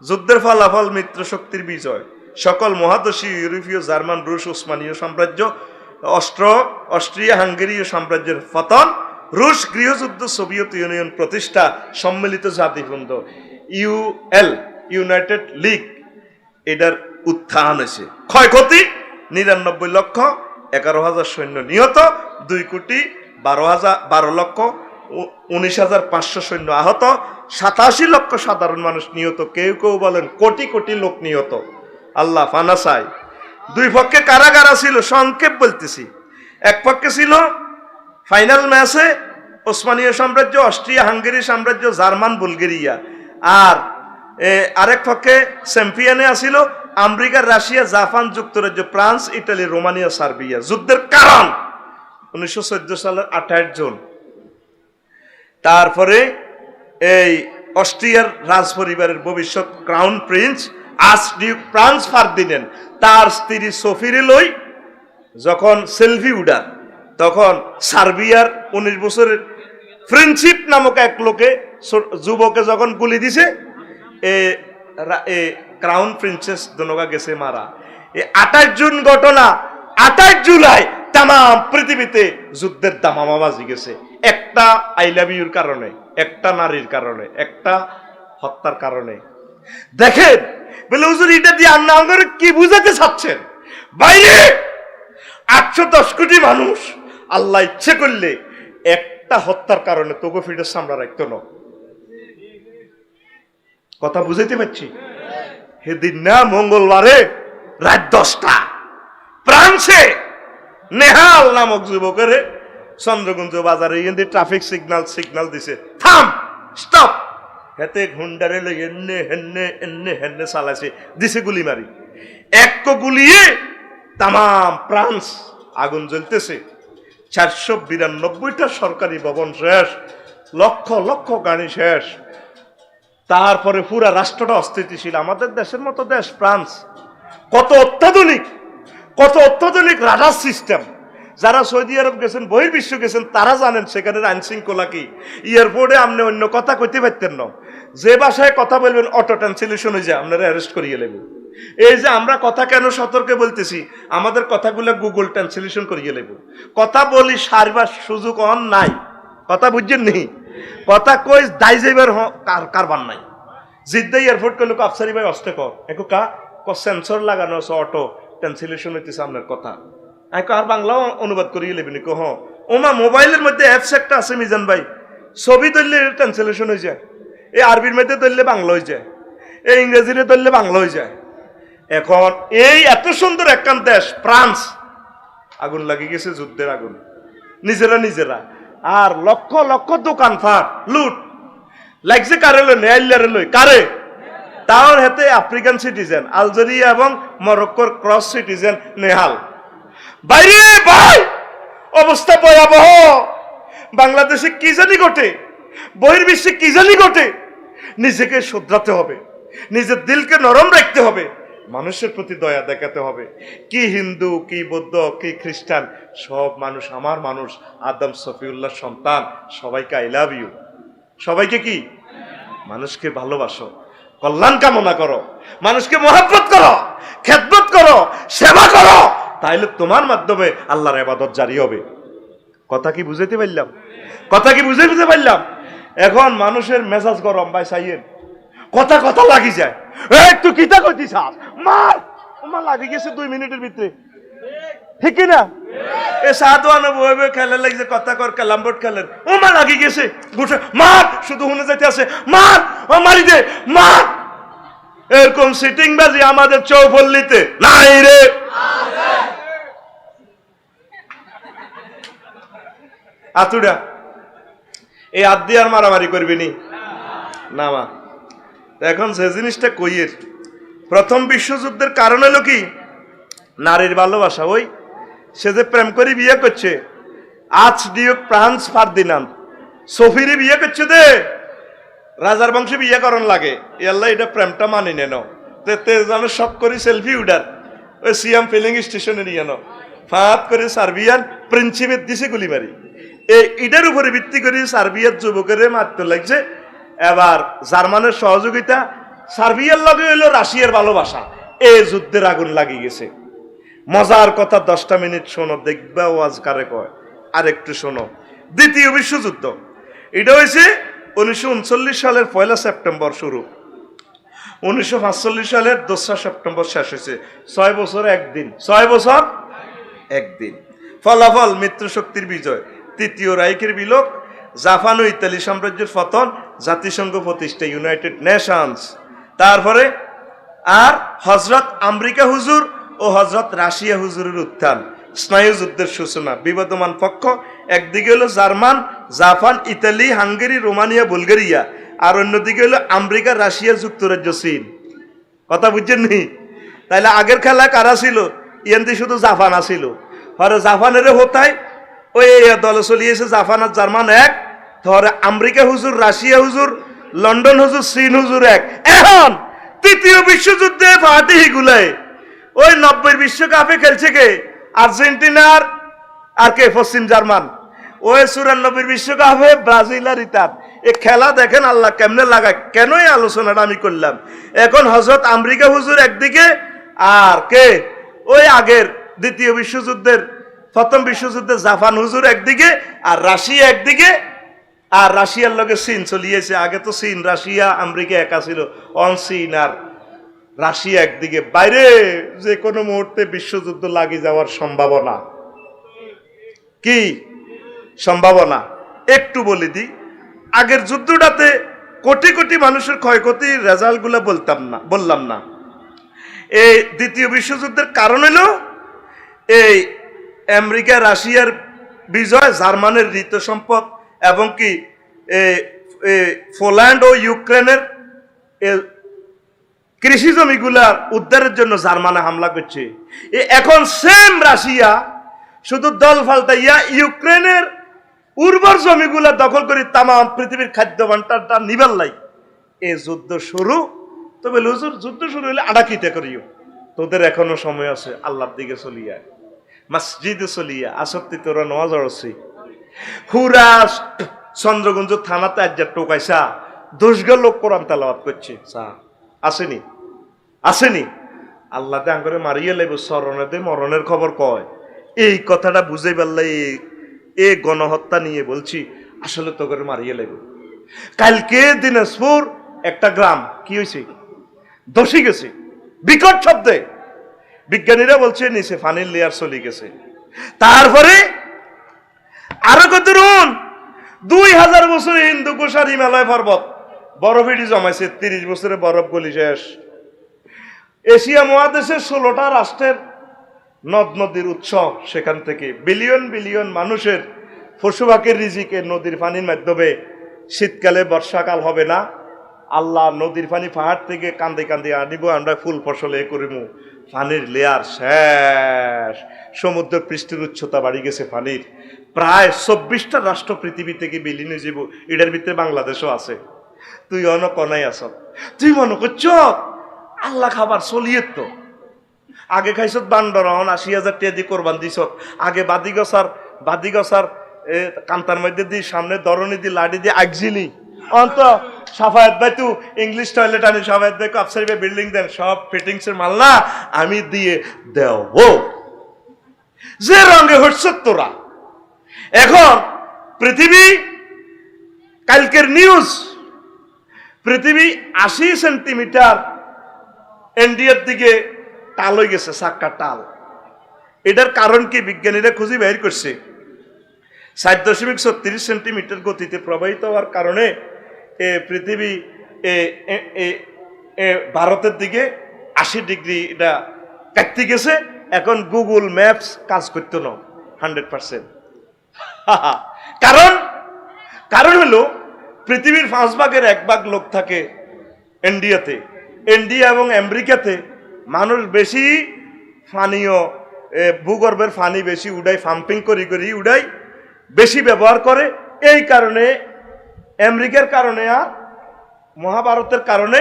A: যুদ্ধের ফলাফল মিত্র শক্তির বিজয়, সকল মহাদেশীয়, ইউরোপীয়, জার্মান, রুশ, ওসমানীয় সাম্রাজ্য, অস্ট্রিয়া হাঙ্গেরীয় সাম্রাজ্যের পতন, রুশ গৃহযুদ্ধ, সোভিয়েত ইউনিয়ন প্রতিষ্ঠা, সম্মিলিত জাতিপুঞ্জ ইউএল, ইউনাইটেড লিগ, এটার উত্থান হয়েছে। ক্ষয়ক্ষতি 99 লক্ষ, 11,000 সৈন্য নিহত, 2,12,19,500 সৈন্য আহত, 87 লক্ষ সাধারণ মানুষ নিহত, কেউ কেউ বলেন কোটি কোটি লোক নিহত। আল্লাহ ফানা চাই। দুই পক্ষে কারাগারা ছিল, সংক্ষেপ বলতেছি। এক পক্ষে ছিল ফাইনাল ম্যাচে ওসমানীয় সাম্রাজ্য, অস্ট্রিয়া হাঙ্গেরি সাম্রাজ্য, জার্মান, বুলগেরিয়া, আর আরেক পক্ষে চ্যাম্পিয়নে আসিল আমেরিকা, রাশিয়া, জাপান, যুক্তরাজ্য, ফ্রান্স, ইটালি, রোমানিয়া, সার্বিয়া। যুদ্ধের কারণ 1914 সালের 28 জুন। তারপরে এই অস্ট্রিয়ার রাজ পরিবারের ভবিষ্যৎ ক্রাউন প্রিন্স আর্চডিউক ফ্রান্স ফার্দিন্যান্ড, তার স্ত্রী সোফিরে লই যখন সেলফি উডার, তখন সার্বিয়ার 19 বছরের ফ্রেন্ডশিপ নামক এক লোকে, যুবকে যখন গুলি দিছে, ক্রাউন প্রিন্সেস দনগা গেছে মারা। এই 28 জুন ঘটনা, 28 জুলাই তাম পৃথিবীতে যুদ্ধের দামামাবাজি গেছে, একটা আই লাভ ইউর কারণে, একটা নারীর কারণে, একটা হত্যার কারণে। দেখেন বলে হুজুর এটা দিয়ে আপনাদের কি বুঝাতে চাচ্ছেন? বাইরে 810 কোটি মানুষ আল্লাহ ইচ্ছে করলে একটা হত্যার কারণে তোকে ফিরে সামলা রাখতো না। কথা বুঝাইতে পারছি? সেদিন না মঙ্গলবারে রাত 10টা ফ্রান্সে নেহাল নামক যুবকের চন্দ্রগুঞ্জ বাজারে ট্রাফিক সিগনাল দিছে, থাম, স্টপ। হেতে ঘুন্ডারে এন্নে হেন্নে এন্নে হেন্নে চালাইছে, দিছে গুলি মারি। এক গুলিয়ে তামাম ফ্রান্স আগুন জ্বলতেছে, 492টা সরকারি ভবন শেষ, লক্ষ লক্ষ গাড়ি শেষ। তারপরে পুরা রাষ্ট্রটা অস্থিতিশীল। আমাদের দেশের মতো দেশ ফ্রান্স, কত অত্যাধুনিক রাডার সিস্টেম। যারা সৌদি আরব গেছেন, বহির্বিশ্ব গেছেন, তারা জানেন সেখানের আইন শৃঙ্খলা কি। এয়ারপোর্টে আপনি অন্য কথা কইতে পারতেন না, যে ভাষায় কথা বলবেন অটো ট্রান্সলেশন হয়ে যায়, আপনারা অ্যারেস্ট করিয়ে নেবেন। এই যে আমরা কথা কেন সতর্কে বলতেছি, আমাদের কথাগুলো গুগল ট্রান্সলেশন করিয়ে নেব। কথা বলি সারবার সুযোগ অন নাই, কথা বুঝছেন নি? কথা কই দাই যাইবার কারবার নাই। জিদ্দাই এয়ারপোর্ট করলে আফসারি ভাই অস্তে কর একো কা সেন্সর লাগানো আছে, অটো ট্রান্সলেশন হইতেছে আপনার কথা। আর বাংলাও অনুবাদ করিয়ে নেবেন কো। হ্যাঁ ওমা মোবাইলের মধ্যে অ্যাপস একটা আছে মিজান ভাই, ছবি ধরলে ট্রান্সলেশন হয়ে যায়, এই আরবির মধ্যে ধরলে বাংলা হয়ে যায়। এই ইংরেজিরে ধরলে বাংলা হয়ে যায়। এখন এই এত সুন্দর একখান দেশ ফ্রান্স, আগুন লাগি গেছে, যুদ্ধের আগুন, নিজেরা আর লক্ষ লক্ষ দোকানপাট লুট লাগছে। কারে লই? নেয়াইলারে লই। কারে? তার হাতে আফ্রিকান সিটিজেন, আলজেরিয়া এবং মরক্কোর ক্রস সিটিজেন নেহাল। বাইরে ভাই অবস্থা ভয়াবহ। বাংলাদেশে কি জানি ঘটে, বহির্বিশ্বে কি জানি ঘটে। নিজেকে শুধরাতে হবে, নিজের দিলকে নরম রাখতে হবে, মানুষের প্রতি দয়া দেখাতে হবে। কি হিন্দু, কি বৌদ্ধ, কি খ্রিস্টান, সব মানুষ আমার মানুষ, আদম সফিউল্লাহ সন্তান। সবাইকে আই লাভ ইউ। সবাইকে কি? মানুষকে ভালোবাসো, কল্যাণ কামনা করো, মানুষকে মহব্বত করো, খেদমত করো, সেবা করো, তাইলে তোমার মাধ্যমে আল্লাহর ইবাদত জারি হবে। কথা কি বুঝাইতে পারলাম? কথা কি বুঝাইতে পারলাম? এখন মানুষের মেজাজ গরম ভাই সাইয়েন, কথা কথা লাগি যায়। এই তুই কিতা কইতিস? মার ওমা লাগি গেছে 2 মিনিটের ভিতরে, ঠিক কি না? এ সাদওয়ানো বইবে খেলা লাগছে, কথা কর কালামবোর্ড খেলেন, ওমা লাগি গেছে গুছে মার, শুধু হুনে যাইতে আছে মার, ও মারি দে মার। এরকম সিটিং বাজি আমাদের চৌপল্লীতে নাই রে। আতুডা এই হাত দিয়ে আর মারামারি করবি নি না মা। এখন সে জিনিসটা কইয়ের, প্রথম বিশ্বযুদ্ধের কারণ হলো কি? নারীর ভালোবাসা। ওই সে যে প্রেম করে বিয়ে করছে, আর্চডিউক ফ্রান্স ফার্দিনান্দ সোফিরে বিয়ে করছে দে, রাজার বংশে বিয়ে করন লাগে। ইয়াল্লা এটা প্রেমটা মানি নেন তে যেন শখ করে সেলফি উডার ওই সিএম ফিলিং স্টেশনে নিয়ে নো ফাঁত করে সার্বিয়ান প্রিন্সিপের দিছে গুলি মারি। এটার উপরে ভিত্তি করে সার্বিয়ার যুবকের মারতে লাগছে। এবার জার্মানের সহযোগিতা, সার্বিয়ার লগে হইল রাশিয়ার ভালোবাসা। এই যুদ্ধের আগুন লাগিয়ে গেছে। মজার কথা 10টা মিনিট শোনো, দেখবা ওয়াজ কারে কয়। আর একটু শোনো, দ্বিতীয় বিশ্বযুদ্ধ এটা হয়েছে 1939 সালের 1 সেপ্টেম্বর শুরু, 1945 সালের 2 সেপ্টেম্বর শেষ হয়েছে। 6 বছর একদিন, 6 বছর একদিন। ফলাফল মিত্রশক্তির বিজয়, তৃতীয় রাইখের বিলোপ, জাপান ও ইতালি সাম্রাজ্যের পতন, জাতিসংঘ প্রতিষ্ঠা, ইউনাইটেড নেশনস। তারপরে আর হজরত আমেরিকা হুজুর ও হজরত রাশিয়া হুজুরের উত্থান, স্নায়ু যুদ্ধের সূচনা। বিবদমান পক্ষ একদিকে হলো German, Japan, Italy, Hungary, Romania, Bulgaria, আর অন্যদিকে হলো আমেরিকা, রাশিয়া, যুক্তরাজ্য, চীন। কথা বুঝছেন নি? তাইলে আগের খেলা কারা ছিল? ইয়ান্তি শুধু জাপান আসিল। পরে জাপানের হতায় ওই দলে চলিয়েছে জাপান আর জার্মান এক, ধরে আমেরিকা হুজুর, রাশিয়া হুজুর, লন্ডন হুজুর, চীন হুজুর এক। এখন তৃতীয় বিশ্বযুদ্ধে ফাতিহি গুলাই ওই 90 বিশ্বকাপে খেলছে কে? আর্জেন্টিনার আর কে? পশ্চিম জার্মান। ওই 94 বিশ্বকাপে ব্রাজিল আর ইতার। এই খেলা দেখেন আল্লাহ কেমনে লাগায়। কেন এই আলোচনাটা আমি করলাম? এখন হজরত আমেরিকা হুজুর একদিকে, আর কে? ওই আগের দ্বিতীয় বিশ্বযুদ্ধের, প্রথম বিশ্বযুদ্ধে জাপান হুজুর একদিকে, আর রাশিয়া একদিকে, আর রাশিয়ার লগে চীন চলিয়েছে। আগে তো চীন, রাশিয়া, আমেরিকা একা ছিল, অন চীন আর রাশিয়া একদিকে। বাইরে যে কোনো মুহূর্তে বিশ্বযুদ্ধ লাগি যাওয়ার সম্ভাবনা। কি সম্ভাবনা? একটু বলে দিই, আগের যুদ্ধটাতে কোটি কোটি মানুষের ক্ষয়ক্ষতির রেজাল্ট গুলা বললাম না। এই দ্বিতীয় বিশ্বযুদ্ধের কারণ হলো এই আমেরিকা রাশিয়ার বিজয়, জার্মানের ঋত সম্পদ এবং কি পোল্যান্ড ও ইউক্রেনের কৃষি জমিগুলার উদ্ধারের জন্য জার্মানে হামলা করছে। এখন সেম রাশিয়া শুধু দল ফাল্টাইয়া ইউক্রেনের উর্বর জমিগুলা দখল করে তাম পৃথিবীর খাদ্য ভান্ডারটা নিবার লাই এই যুদ্ধ শুরু। তবে হুজুর যুদ্ধ শুরু হলে আড়াকিটা করিও, তোদের এখনো সময় আছে, আল্লাহর দিকে চলিয়া মসজিদে চলিয়া আসক্তি তোরা নওয়াজ অরসি হুরা চন্দ্রগঞ্জ থানাতে আজ টোকাইছা 10 লোক কোরআন তেলাওয়াত করছে। আসেনি আসেনি? আল্লাহ দে আঙ্গরে মারিয়ে লাইব, স্মরণে দে মরণের খবর কয়। এই কথাটা বুঝে পারলাই এ গণহত্যা নিয়ে বলছি, আসলে তো করে মারিয়ে লাইব। কালকে দিনাজপুর একটা গ্রাম কি হয়েছে, ধসে গেছে বিকট শব্দে। বিজ্ঞানীরা বলছে নিচে ফানির লেয়ার চলে গেছে। তারপরে আরো কত রুন 2000 বছর হিন্দু কুষার হিমালয় পর্বত বরফিডি জমাইছে, 30 বছরে বরফ গলি শেষ। এশিয়া মহাদেশের 16টা রাষ্ট্রের নদ নদীর উৎস, সেখান থেকে বিলিয়ন বিলিয়ন মানুষের পশুপাখির রিজিকে নদীর পানির মাধ্যমে। শীতকালে বর্ষাকাল হবে না, আল্লাহ নদীর পানি পাহাড় থেকে কান্দে কান্দে আনিব, আমরা ফুল ফসলে করিব। পানির লেয়ার শেষ, সমুদ্র পৃষ্ঠের উচ্চতা বাড়ি গেছে পানির। প্রায় 24টা রাষ্ট্র পৃথিবী থেকে বিলীন হয়ে যাব, এটার ভিতরে বাংলাদেশও আছে। তুই অন কনাই আস, তুই মনে করছ আল্লাহ খাবার চলিয়ে তো। আগে খাইছত বান্ডর, 80,000 টাকা দিয়ে কোরবান দিছ। আগে বাদিগসার কান্তার মধ্যে দিয়ে সামনে দরনি দিয়ে লাড়ি দিয়ে আগজিলি অন্ত সাফায়াত ভাই তু ইংলিশ টয়লেট আনি, সাফায়াত ভাই কাপসারি ভাই বিল্ডিং দেন, সব ফিটিংস এর মাল্লা আমি দিয়ে দেব। যে রঙে হচ্ছে তোরা এখন পৃথিবী, কালকের নিউজ, পৃথিবী 80 সেন্টিমিটার ইন্ডিয়ার দিকে টাল হয়ে গেছে, সাক্কা টাল। এটার কারণ কি বিজ্ঞানীরা খুঁজে বের করছে। 7.36 সেন্টিমিটার গতিতে প্রবাহিত হওয়ার কারণে পৃথিবী ভারতের দিকে 80 ডিগ্রি এটা কাটতে গেছে। এখন গুগল ম্যাপস কাজ করতো না 100%। কারণ হলো পৃথিবীর 5 ভাগের 1 ভাগ লোক থাকে ইন্ডিয়াতে। ইন্ডিয়া এবং আমেরিকাতে মানুষ বেশি পানীয় ভূগর্ভের পানি বেশি উড়াই, পাম্পিং করি উড়াই বেশি ব্যবহার করে। এই কারণে আমেরিকার কারণে আর মহাভারতের কারণে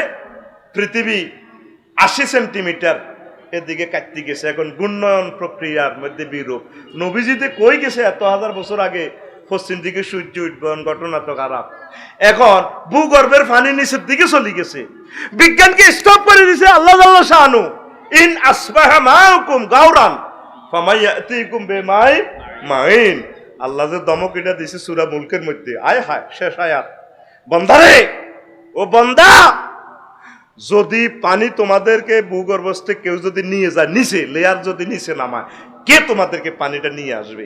A: পৃথিবী 80 সেন্টিমিটার এদিকে কাটতে গেছে। এখন ঘূর্ণয়ন প্রক্রিয়ার মধ্যে বিরূপ। নবীজিতে কই গেছে এত হাজার বছর আগে পশ্চিম দিকে সূর্য উদ্ভবন, ঘটনা তো খারাপ। এখন ভূগর্ভের পানি নিচের দিকে চলে গেছে, বিজ্ঞানকে স্টপ করে দিছে আল্লাহ জাল্লা শানু। ইন আসবাহা মাউকুম গাওরান ফামাইয়াতিকুম বিমাই মাইন। আল্লাহ যে দমক এটা দিছে সূরা মুলকের মধ্যে, আয় হায় শেষ আয়াত। বন্দারে, ও বন্দা, যদি পানি তোমাদেরকে ভূগর্ভস্থ কেউ যদি নিয়ে যায় নিচে, লেয়ার যদি নিচে নামায়, কে তোমাদেরকে পানিটা নিয়ে আসবে?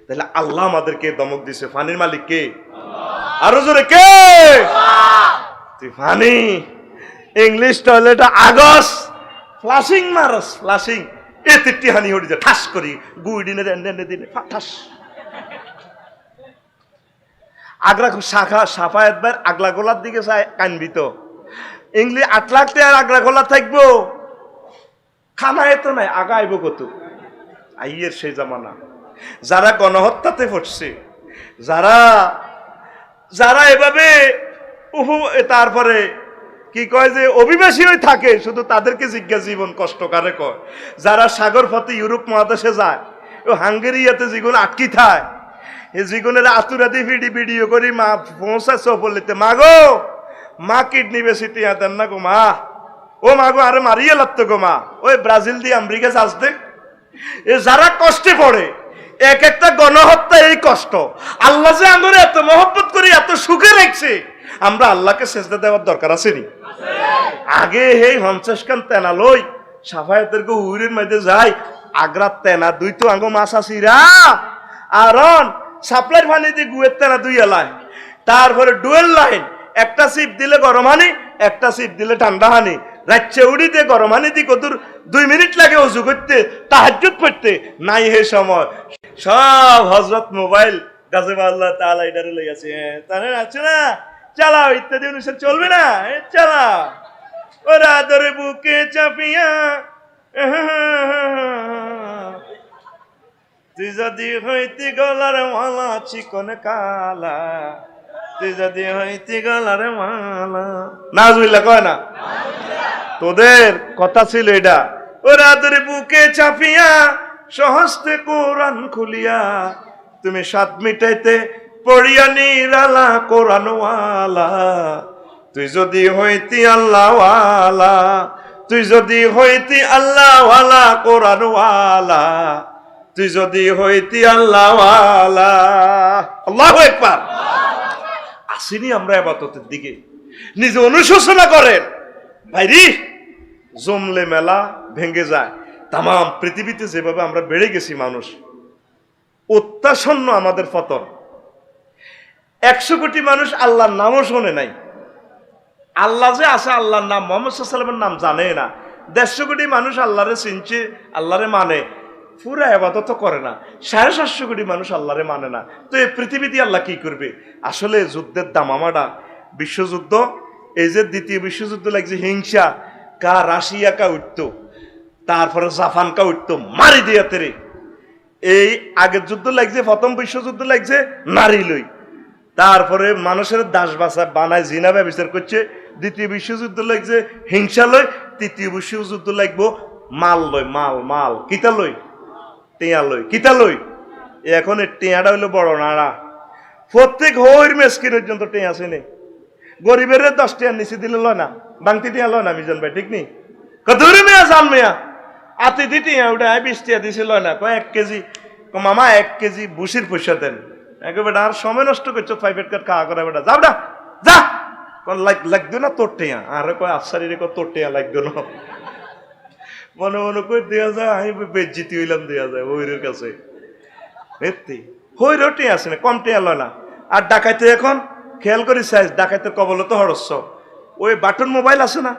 A: তাহলে আল্লাহ আমাদেরকে দমক দিছে। পানির মালিক কে? আরো জোরে কে? তুই পানি ইংলিশ টয়লেট আগস ফ্লাশিং মারস, ফ্লাশিং এ তিটি হানি হড়ি যায় ঠাস করি গুই দিনে এনে দিনে ঠাস। আগলা শাখা সাফায়াত ভাই আগলা গোলার দিকে চাই কানবি তো। ইংলিশ 8 লাখ টাকার আগলা গোলা থাকবো, খানা এত নাই, আগা আইব কত? আইয়ের সেই জামানা। যারা গণহত্যাতে পড়ছে, যারা এভাবে তারপরে কি কয় যে অভিবাসী হয়ে থাকে, শুধু তাদেরকে জিজ্ঞাসা জীবন কষ্ট কারে কয়। যারা সাগর পথে ইউরোপ মহাদেশে যায়, ও হাঙ্গেরিয়াতে যেগুলো আটকি থায়, এই যেগুলো আতুরাতি ভিডিও করি মা পৌঁছাচ্ছে বললিতে, মা গো মা কিডনি বেশি টিয়া দেন না গো মা, ও মা গো আরে মারিয়ে লাগতো গো মা, ওই ব্রাজিল দিয়ে আমেরিকা আসতে। এ যারা কষ্টে পড়ে, এক একটা গণহত্যা এই কষ্ট। আল্লাহ যে আমরা এত মহব্বত করি, এত সুখে রাখছে, আমরা আল্লাহকে সেজদা দেওয়ার দরকার আছে নি? আগে এই 50 খান তেনা লই সাফায়াতের গো উইরের মধ্যে যাই, আগ্রা তেনা দুই তো আঙ্গ মাছ আসিরা আরন সাপ্লাই পানি দিয়ে গুয়ের তেনা দুই এলায়। তারপরে ডুয়েল লাইন, একটা সিপ দিলে গরম হানি, একটা সিপ দিলে ঠান্ডা হানি। রাজ্যে উড়ি দিয়ে গরম হানি দিয়ে কত 2 মিনিট লাগে অজু করতে, তাহাজ্জুদ পড়তে নাই হে সময়। সব হযরত মোবাইল গাজে আল্লাহ তাআলা এটারে লই আছে, তাহলে আছে না চালাও ইত্যাদি অনুসারে চলবে না, চালা ওরা ধরে বুকে চাপিয়া তুই যদি হইতি গলার মালা চিকন কালা, তুই যদি হইতি গলার মালা। নাজুবিল্লাহ কয় না? তোদের কথা ছিল এটা। ওরা ধরে বুকে চাপিয়া সহস্তে কোরআন খুলিয়া, তুমি 7 মিটাইতে পড়িয়া নিরালা কোরআনওয়ালা। তুই যদি হইতি আল্লাহওয়ালা, তুই যদি হইতি আল্লাহওয়ালা কোরআনওয়ালা, তুই যদি হইতি আল্লাহওয়ালা। আল্লাহু আকবার। আসিনি আমরা ইবাদতের দিকে, নিজে অনুশোচনা করেন ভাইরি। জমলে মেলা ভেঙে যায়। তাম পৃথিবীতে যেভাবে আমরা বেড়ে গেছি মানুষ, অত্যাসন্ন আমাদের পতন। 100 কোটি মানুষ আল্লাহর নামও শোনে নাই, আল্লাহ যে আছে, আল্লাহর নাম, মোহাম্মদ সাল্লাল্লাহু আলাইহি ওয়াসাল্লামের নাম জানে না। 150 কোটি মানুষ আল্লাহরে চিনছে, আল্লাহরে মানে, পুরা ইবাদত করে না। 750 কোটি মানুষ আল্লাহরে মানে না। তো এই পৃথিবীতে আল্লাহ কি করবে? আসলে যুদ্ধের দামামাটা, বিশ্বযুদ্ধ, এই যে দ্বিতীয় বিশ্বযুদ্ধ লাগছে, হিংসা, কা রাশিয়া কা উঠতো, তারপরে জাপান কা উঠতো, মারি দিয়া তেরে। এই আগের যুদ্ধ লাগছে, প্রথম বিশ্বযুদ্ধ লাগছে নারী লই, তারপরে মানুষের দাস বাসা বানায় জিনা ব্যবচার করছে। দ্বিতীয় বিশ্বযুদ্ধ লাগছে হিংসা লই, তৃতীয় বিশ্বযুদ্ধ লাগবো মাল লই, মাল মাল কিতা লই, টিয়া লই, কিতা লই। এখন এই টিয়াটা হইলো বড় নাড়া। প্রত্যেক হইর মেসকিন পর্যন্ত টিয়া আছে নেই। গরিবের 10 টিয়ার নিচে দিলে লয় না, বাংতি টিয়া লয় না। মিজান ভাই ঠিক নেই? কতরি মেয়া জান মেয়া আতি দি টিয়া ওটা 20 টিয়া দিছে লয় না। 1 কেজি, মামা 1 কেজি বুসির পয়সা দেন। একেবারে আর সময় নষ্ট করছো, প্রাইভেট কার খাওয়া করে বেটা, যাও না যা, লাগতো না তোর টিয়া। আর কয় আফসারি রে তোর টিয়া লাগতো না, মনে মনে করে দেওয়া যায়। আমি বেজ্জিতি হইলাম দেওয়া যায় ওইরের কাছে। এতে হইর টিয়া আছে না, কম টিয়া লয় না। আর ডাকাইতে এখন খেয়াল করি সাইজ, ডাকাইতের কবল তো হরস্ব, ওই বাটন মোবাইল আছে না,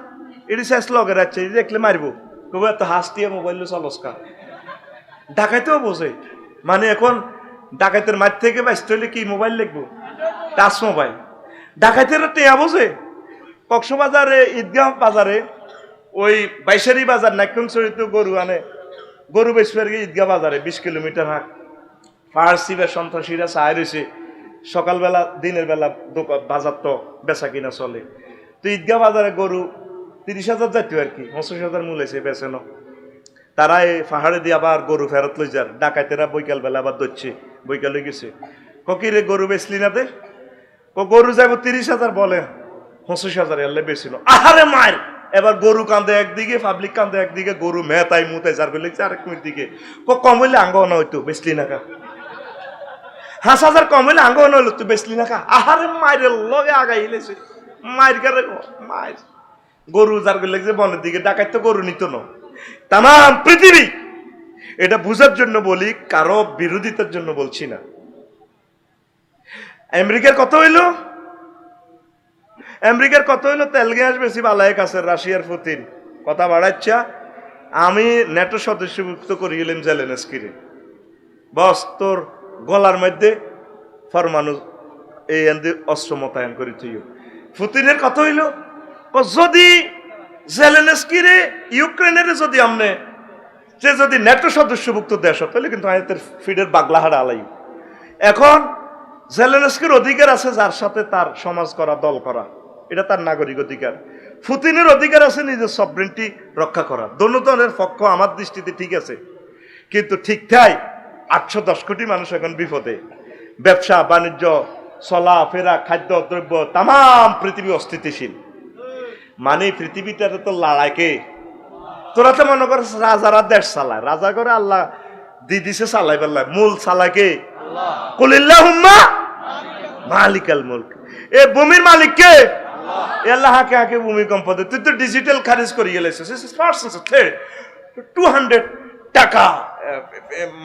A: এটি সাইজ লগে রাখছে, দেখলে মারবো, কবে এত হাস দিয়ে মোবাইল চলস্কা। ডাকাইতেও বোঝে, মানে এখন ডাকাইতের মাঠ থেকে বাঁচতে হলে কি মোবাইল লিখবো, টাচ মোবাইল। ডাকাইতের টিয়া বোঝে। কক্সবাজারে ঈদগাহ বাজারে, ওই বাইশারি বাজার নাইকং চরিত গরু আনে, গরু বেচবার গিয়ে ঈদগাহ বাজারে 20 কিলোমিটার হাঁক, ফার্সিবার সন্ত্রাসীরা চায় রয়েছে। সকালবেলা দিনের বেলা বাজার তো বেচা কিনা চলে। তো ঈদগাহ বাজারে গরু 30,000 যাইতো আর কি, 25,000 মূল এসে বেচেন। তারা এই পাহাড়ে দিয়ে আবার গরু ফেরত লই যার। ডাকাতেরা বৈকাল বেলা আবার ধরছে, বৈকাল হয়ে গেছে। কিরে গরু বেচলি না দে? গরু যাবো 30,000, বলে 25,000 এলে বেছিল। আহারে মার, এবার গরু কান্দে একদিকে, পাবলিক কান্দে একদিকে, গরু মেতাই মুতাই যার বলে আরেক মিনিট দিকে। কম হইলে আঙ্গ না হইতো, বেচলি না কা। 5,000 কম হইলে আঙ্গ না হইলো, তুই বেচলি না কা। আহারে মায়ের লগে আগাই লেছে, মায়ের গারে মায়ের। গরু যার গেলে বনের দিকে, ডাকাত তো গরু নিত না। তাম পৃথিবী, এটা বুঝার জন্য বলি, কারো বিরোধিতার জন্য বলছি না। আমেরিকার কত হইলো? আমেরিকার কত হইলো? তেল গ্যাস বেশি বালায় কাছে রাশিয়ার পুতিন কথা বাড়াচ্ছা। আমি ন্যাটো সদস্যভুক্ত করে গেলাম জেলেনস্কিরে, বস তোর গলার মধ্যে ফরমানু এই অস্ত্র মোতায়েন করে তুই। পুতিনের কত হইলো? যদি জেলেনস্কিরে ইউক্রেনের যদি আমনে যে যদি ন্যাটো সদস্যভুক্ত দেশ তাহলে কিন্তু আয়তের ফিডের বাগলাহাড়া আলাই। এখন জেলেনস্কির অধিকার আছে যার সাথে তার সমাজ করা, দল করা, এটা তার নাগরিক অধিকার। পুতিনের অধিকার আছে নিজের সভরেন্টি রক্ষা করা। দোনো দলের পক্ষ আমার দৃষ্টিতে ঠিক আছে, কিন্তু ঠিক তাই 810 কোটি মানুষ এখন বিপদে। ব্যবসা বাণিজ্য, চলা ফেরা, খাদ্য দ্রব্য, তাম পৃথিবী অস্থিতিশীল। মানে পৃথিবীটাতে তো লড়াইকে, তোরা তো মনে করছ রাজারা দেশ চালায়, রাজা করে আল্লাহ দিছে চালাই পেলায়, মূল চালাকে কুলিল্লাহুম্মা মালিকাল মুলক। এ ভূমির মালিক কে? আল্লাহ। হাকে হাকে ভূমিকম্প দে, তুই তো ডিজিটাল খারিজ করে গেলেছিস। 200 টাকা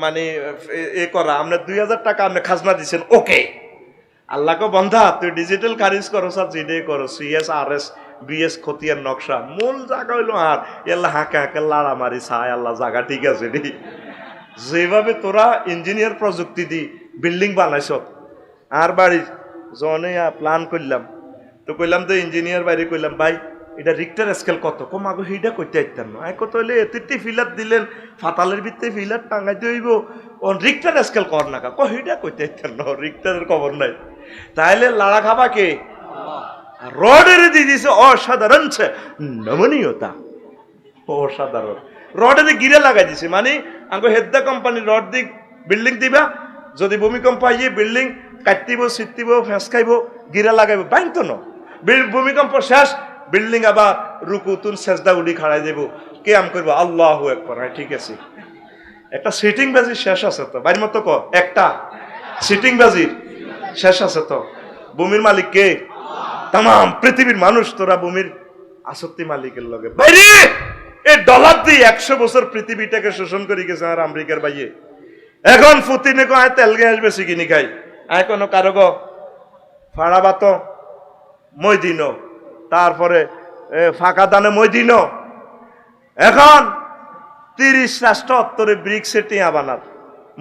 A: মানে এ করা, আমরা 2000 টাকা আপনি খাজনা দিচ্ছেন, ওকে। আল্লাহকে বন্ধা, তুই ডিজিটাল খারিজ করো, স্যার জিডে করো, CSRS BS খতিয়ার নকশা, মূল জায়গা হইলো। আর আল্লাহ হাঁকে হাঁকে লাড়া মারি চায়, আল্লাহ জায়গা ঠিক আছে রে। যেভাবে তোরা ইঞ্জিনিয়ার প্রযুক্তি দি বিল্ডিং বানাইছ, আর বাড়ি জনে প্ল্যান করলাম, তো কইলাম তো ইঞ্জিনিয়ার বাইরে কইলাম, ভাই এটা রিক্টার স্কেল কত? কম আগে সেইটা করতে আইতাম না। কত হইলে এতিরটি ফিলার দিলেন, ফাতালের ভিতরে ফিলার টাঙাইতে হইব, ও রিক্টার স্কেল কর না কা, সেইটা করতে আইতাম না, রিক্টারের খবর নাই। তাইলে লাড়া খাবা কে? রডের দিয়ে দিছে অসাধারণ নমনীয়তা, অসাধারণ। রডের গিরে লাগাই দিছে, মানে আঙ্গো হেদ্দা কোম্পানি রড দিক বিল্ডিং দিবা, যদি ভূমিকম্প আইয়ে বিল্ডিং কাটিব, ছিটিব, ফেঁস খাইব, গিরা লাগাইব, বাইন্ত ন। ভূমিকম্প শেষ, বিল্ডিং আবার রুকুতুন সেজদা উডি খাড়াই দেব, কে আম করবো আল্লাহু আকবার। ঠিক আছে, একটা সিটিং বাজির শেষ আছে তো, বাইর মতো ক, একটা সিটিং বাজির শেষ আছে তো। ভূমির মালিক কে? তাম পৃথিবীর মানুষ, তোরা ভূমির আসক্তি মালিকের লগে বাইরে। এই ডলার দিয়ে 100 বছর পৃথিবীটাকে শোষণ করে গেছে আর আমেরিকার বাইয়ে। এখন পুতিনে কয় তেল গ্যাস বেশি কিনি খাই, আয় কোনো কারো গো ফাড়াবাত মই দিন তারপরে ফাঁকা দানে ময়দিন। এখন 30 রাষ্ট্র অত্তরে ব্রিক্সে টিয়া বানার,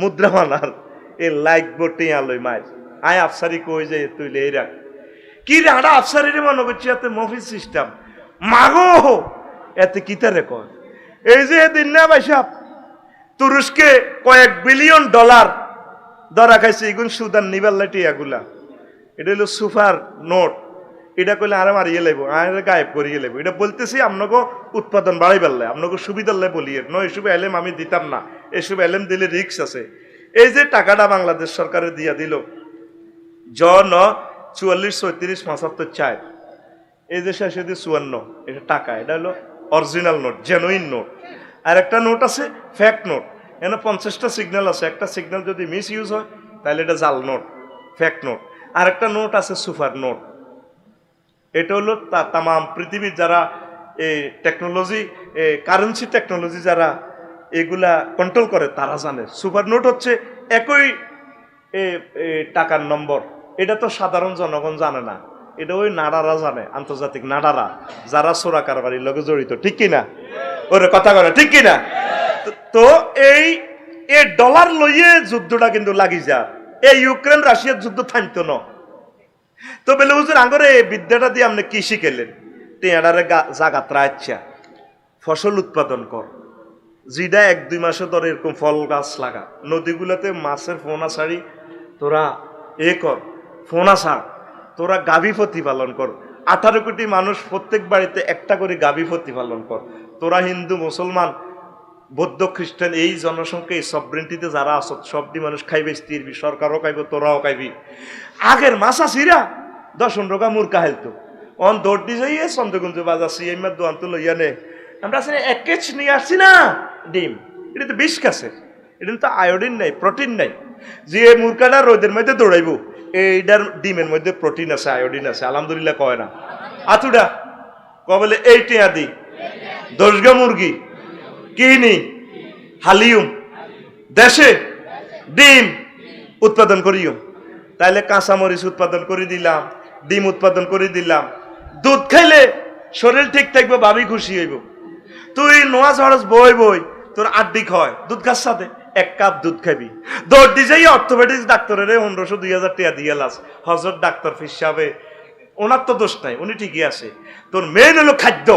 A: মুদ্রা বানার, এ লাগবো টিয়া লই মাই আয় আফসারি কই যে তুই লে রাখ কি রে হাঁটা আফসারির মনে করছি এতে মফিজ সিস্টেম মাগো এতে কিতারে কয়। এই যে দিন না ভাইসাব তুরস্কে কয়েক বিলিয়ন ডলার ধরা খাইছে এগুন সুদান নিবাল্লা টিয়াগুলা। এটা হলো সুপার নোট, এটা কইলে আরে মারিয়ে লেবো, আরে গায়েব করিয়ে লেবো। এটা বলতেছি আপনাকে উৎপাদন বাড়াই পারলে, আপনাকে সুবিধার লাই বলিয়ে নয় এসব এলেম আমি দিতাম না, এসব এলেম দিলে রিক্স আছে। এই যে টাকাটা বাংলাদেশ সরকারের দিয়া দিল জন 44, 34, 75, 4, এই যে শেষে দিয়ে 54, এটা টাকা, এটা হলো অরিজিনাল নোট, জেনুইন নোট। আর একটা নোট আছে ফ্যাক্ট নোট, এখানে 50টা সিগন্যাল আছে, একটা সিগন্যাল যদি মিস ইউজ হয় তাহলে এটা জাল নোট, ফ্যাক্ট নোট। আর একটা নোট আছে সুপার নোট, এটা হলো তাম পৃথিবীর যারা এই টেকনোলজি, কারেন্সি টেকনোলজি যারা এগুলা কন্ট্রোল করে তারা জানে। সুপার নোট হচ্ছে একই টাকার নম্বর, এটা তো সাধারণ জনগণ জানে না, এটা ওই নাডারা জানে, আন্তর্জাতিক নাডারা যারা চোরা কারবারির লগে জড়িত, ঠিক কিনা? ওরে কথা করে ঠিক কিনা? তো এই ডলার লইয়ে যুদ্ধটা কিন্তু লাগি যা, এই ইউক্রেন রাশিয়ার যুদ্ধ থামতো না। তো বলে হুজুর আঙ্গরে এই বিদ্যাটা দিয়ে আপনি কি শিখেলেন? টেঁয়াডারে জাগাত্রা আচ্ছা ফসল উৎপাদন কর, যেটা 1-2 মাসে ধরে এরকম ফল গাছ লাগা, নদীগুলোতে মাছের ফোনা ছাড়ি তোরা কর, ফোনা ছাড়, তোরা গাভী প্রতিপালন কর। 18 কোটি মানুষ প্রত্যেক বাড়িতে একটা করে গাভী প্রতিপালন কর। তোরা হিন্দু, মুসলমান, বৌদ্ধ, খ্রিস্টান এই জনসংখ্যা এই সবরেন্টিতে যারা আস সবটি মানুষ খাইবে, স্থিরবি, সরকারও খাইব, তোরাও খাইবি। আগের মাছা সিরা 10 টাকা মুরকা হেলতো অন দৌড় দিয়ে যাইয়ে চন্দ্রগঞ্জ বাজাচ্ছি এই মার দোয়ান্ত লইয়া নে আমরা আসলে 1 কেজি নিয়ে আসছি না ডিম, এটা তো 20 কাছে, এটা তো আয়োডিন নাই, প্রোটিন নাই। যে মুরকাটা রোদের মধ্যে দৌড়াইব এইটার ডিমের মধ্যে প্রোটিন আছে, আয়োডিন আছে, আলহামদুলিল্লাহ কয় না? আতুডা বলে এই টিয়া দি 10 গা মুরগি কিনি হালিউম দেশে ডিম উৎপাদন করিও, তাইলে কাঁচামরিচ উৎপাদন করে দিলাম, ডিম উৎপাদন করে দিলাম, দুধ খাইলে শরীর ঠিক থাকবে, ভাবি খুশি হইব। তুই নোয়া ঝড়স বই বই তোর আড্ডি হয়, দুধ খাস সাথে 1 কাপ দুধ খাবি, দৌড় দিয়ে যাই অর্থোপেডিক্স ডাক্তারের 1500-2000 টাকা দিয়ে লাস, হজরত ডাক্তার হিসাবে ওনার তো দোষ নাই, উনি ঠিকই আছে। তোর মেন হলো খাদ্য,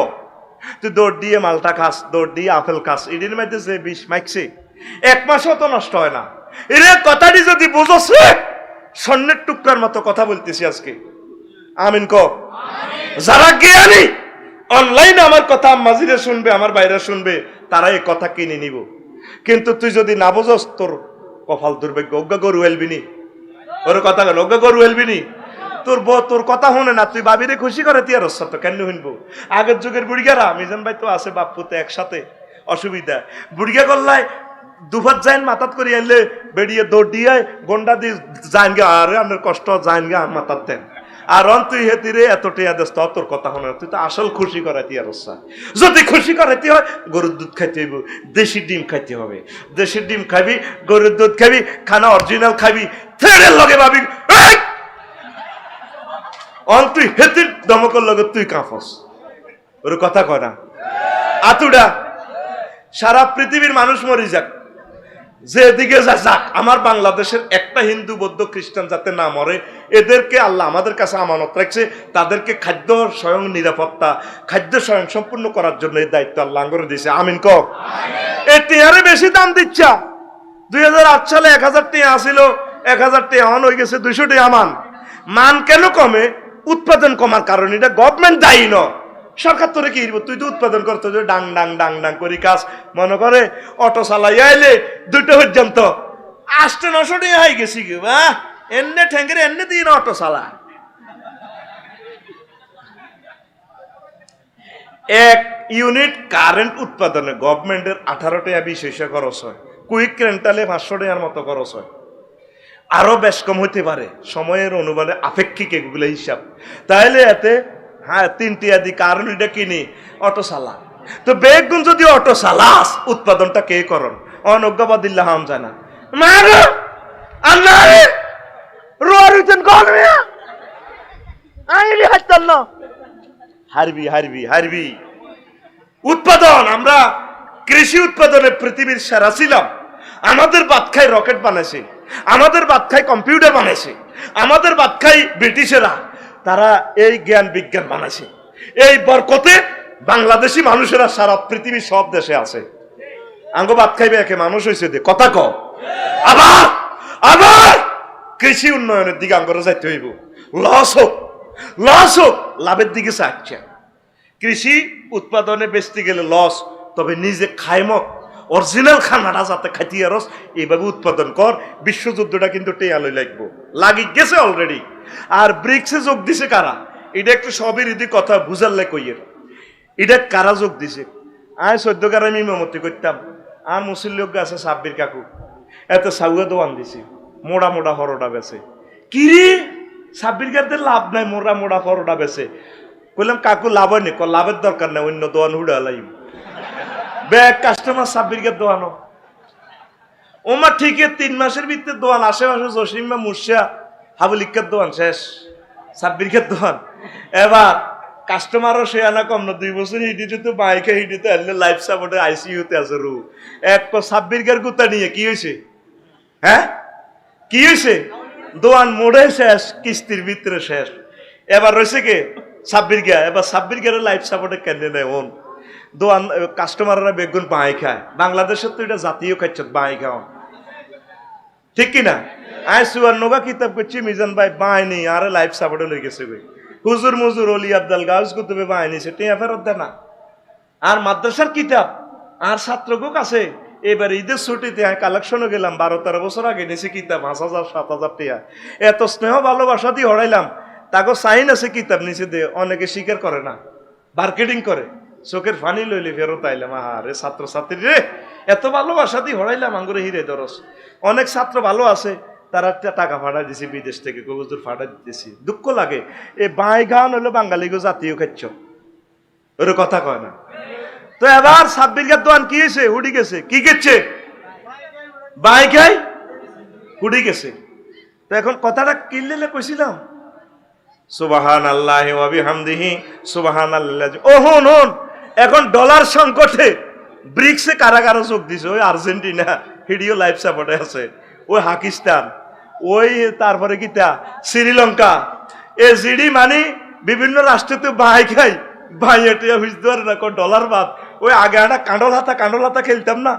A: তুই দৌড় দিয়ে মালটা খাস, দৌড় দিয়ে আপেল খাস, এটির মধ্যে যে বিষ মাইকছে 1 মাসও তো নষ্ট হয় না। এর কথাটি যদি বুঝোস স্বর্ণের টুকরার মতো কথা বলতেছি আজকে, আমিন ক। যারা জ্ঞানী অনলাইনে আমার কথা মাঝিরে শুনবে, আমার বাইরে শুনবে, তারা এই কথা কিনে নিব। কিন্তু তুই যদি না বুঝস তোর কপাল দুর্ভাগ্য, অজ্ঞা গরু হেলবিনি, ওর কথা গেল অজ্ঞা গরু হেলবিনি। তোর কথা শুনে না, তুই বাবিরে খুশি করে তুই আর তো কেন শুনবো? আগের যুগের বুড়িগারা মিজান ভাই তো আছে, বাপ পুতে একসাথে, অসুবিধা বুড়িগা করলাই দুফাত যাইন মাথাত করে আনলে বেরিয়ে দৌড় দিয়ে গন্ডা দিয়ে যাইন গে, আরে আমার কষ্ট যাইন গে মাথাত দেন। আর তুই হেতিরে এত টিয়া দেস, তোর কথা শোনে, তুই তো আসল খুশি করাইতি আর যদি খুশি করাইতে হয় গরুর দুধ খাইতে হইব, দেশি ডিম খাইতে হবে, দেশি ডিম খাবি, গরুর দুধ খাবি, খানা অরিজিনাল খাবি, ফেরের লগে ভাবি তুই হেতির দমকর লগে তুই কাঁপস, ওর কথা কয় না। আতুডা সারা পৃথিবীর মানুষ মরি যাক, যেদিকে যাক, আমার বাংলাদেশের একটা হিন্দু, বৌদ্ধ, খ্রিস্টান যাতে না মরে, এদেরকে আল্লাহ আমাদের কাছে আমানত রাখছে, তাদেরকে খাদ্য স্বয়ং নিরাপত্তা, খাদ্য স্বয়ং সম্পূর্ণ করার জন্য এই দায়িত্ব আল্লাহ করে দিয়েছে। আমিন ক। এই টিয়ারে বেশি দাম দিচ্ছা, 2008 সালে 1000 টিয়া আসিল, 1000 টিয়া অন হয়ে গেছে 200 টিয়া। মান কেন কমে? উৎপাদন কমার কারণে। এটা গভর্নমেন্ট দায়ী ন, সরকার তোরে কি তুই তো উৎপাদন করতে ডাং ডাং ডাং ডাং করি কাজ, মনে করে অটো চালাই আইলে 2টা পর্যন্ত 800-900 টাকা হয়ে গেছি কি বা এনে ঠেঙ্গের এনে দিন অটো চালা। 1 ইউনিট কারেন্ট উৎপাদনে গভর্নমেন্টের 18 টাকা 20 পয়সা খরচ হয়, কুইক রেন্টালে 500 টাকার মতো খরচ হয়, আরো বেশ কম হইতে পারে সময়ের অনুমানে আপেক্ষিক এগুলো হিসাব। তাহলে এতে হ্যাঁ 3 টিয়া দি কারণ এটা কিনি অটো চালা। তো বেগুন যদি অটো চালাস উৎপাদনটা কে করন? অনজ্ঞাবাদ দিল্লা হাম যায় না হারবি হারবি হারবি। উৎপাদন, আমরা কৃষি উৎপাদনে পৃথিবীর সেরা ছিলাম। আমাদের বাদ খাই রকেট বানাইছে, আমাদের বাদ খাই কম্পিউটার বানাইছে, আমাদের বাদ খাই ব্রিটিশেরা। তারা এই জ্ঞান বিজ্ঞান বানাইছে। এই বরকতে বাংলাদেশি মানুষেরা সারা পৃথিবীর সব দেশে আছে। আঙ্গ বাদ খাইবে একে মানুষ হয়েছে দে কথা ক। আবার আবার কৃষি উন্নয়নের দিকে আঙ্গরা যাইতে হইব। লস হোক লস হোক, লাভের দিকে চাচ্ছে। কৃষি উৎপাদনে বেচতে গেলে লস, তবে নিজে খাইমক অরিজিনাল খানাটা যাতে খাইতে আরস এইভাবে উৎপাদন কর। বিশ্বযুদ্ধটা কিন্তু টেয়ালই লাগবো, লাগি গেছে অলরেডি। আর ব্রিক্সে যোগ দিছে কারা, এটা একটু সবই রীতি কথা বুঝালে কইয়ের। এটা কারা যোগ দিছে? আয় 14 কারা আমি ইমামতি করতাম, আর মুসল্লিক আছে সাব্বির কাকু, এত সাউয়া দোয়ান দিছি, মোড়া মোড়া হরোটা বেছে। কি রে সাব্বির কাদের লাভ নাই, মোড়া মোড়া হরোটা বেছে। বললাম কাকু লাভ হয়নি, লাভের দরকার নাই, অন্য দোয়ান হুড়া লাইম। ব্যাগ কাস্টমার সাব্বিরকে দোয়ানো ওমা ঠিকই 3 মাসের ভিতরে দোয়ান আশেপাশে জসিমা মুর্শিয়া হাবুলিকের দোয়ান শেষ, সাব্বিরকে দোয়ান। এবার কাস্টমারও সে আনা কম না, 2 বছর হিডিতে তো বাইকে হিডিতে আনলে লাইফ সাপোর্টে আইসিইউতে আছে রু। এক সাব্বিরকার গুতা নিয়ে কি হয়েছে? হ্যাঁ কি হয়েছে? দোয়ান মোড়ে শেষ, কিস্তির ভিতরে শেষ। এবার রয়েছে কে? সাব্বির গিয়া। এবার সাব্বির গিয়ার লাইফ সাপোর্টে কেন নেই ওন দোয়ান কাস্টমাররা বেগুন বাঁই খায়। বাংলাদেশের তো এটা জাতীয় খাচ্ছ বাঁই খাওয়া, ঠিক কিনা? আয় সুয়ার নোগা কিতাব করছি মিজান ভাই বাঁই নেই, আরে লাইফ সাপোর্টে লই গেছে গই। হুজুর মুজুর অলি আব্দাল গাউস কুতুবে বাঁই নিছে, টিয়া ফেরত দেয় না। আর মাদ্রাসার কিতাব আর ছাত্রকুক আছে। এবার ঈদের ছুটিতে কালেকশনও গেলাম, 12-13 বছর আগে নিয়েছি কিতাব 5,000-7,000 টিয়া। এত স্নেহ ভালোবাসা দিয়ে হরাইলাম, তাকে সাইন আছে কিতাব নিচে দিয়ে, অনেকে স্বীকার করে না, মার্কেটিং করে। চোখের ফানি লইলে ফেরত আইলাম, আরে ছাত্রছাত্রী রে এত ভালোবাসা দিয়ে হরাইলাম আঙ্গুরে হিরে দরস। অনেক ছাত্র ভালো আছে, তারা টাকা ফাটা দিছি বিদেশ থেকে, কবুজুর ফাটা দিতেছি। দুঃখ লাগে, এই বাঁই গান হলো বাঙালিগো জাতীয় খাচ্ছ, ওর কথা কয় না। তো এবার সাব্বির দোয়ান কি হয়েছে? হুডি গেছে। কি গেছে? বাঁই খাই হুডি গেছে। তো এখন কথাটা কিনলে কইছিলাম সুবহানাল্লাহি ওয়া বিহামদিহি সুবহানাল্লাহ। ও হন হন, এখন ডলার সংকটে ব্রিক্সে কারা কারা যোগ দিছে? ওই আর্জেন্টিনা হিডিও লাইফ সাপোর্টে আছে, ওই পাকিস্তান, ওই তারপরে কিতা শ্রীলঙ্কা। এ জিডি মানে বিভিন্ন রাষ্ট্রতে বাই খাই, ভাই এটা বুঝতে পারে না ডলার বাদ। ওই আগে একটা কাঁডল হাতা খেলতাম না,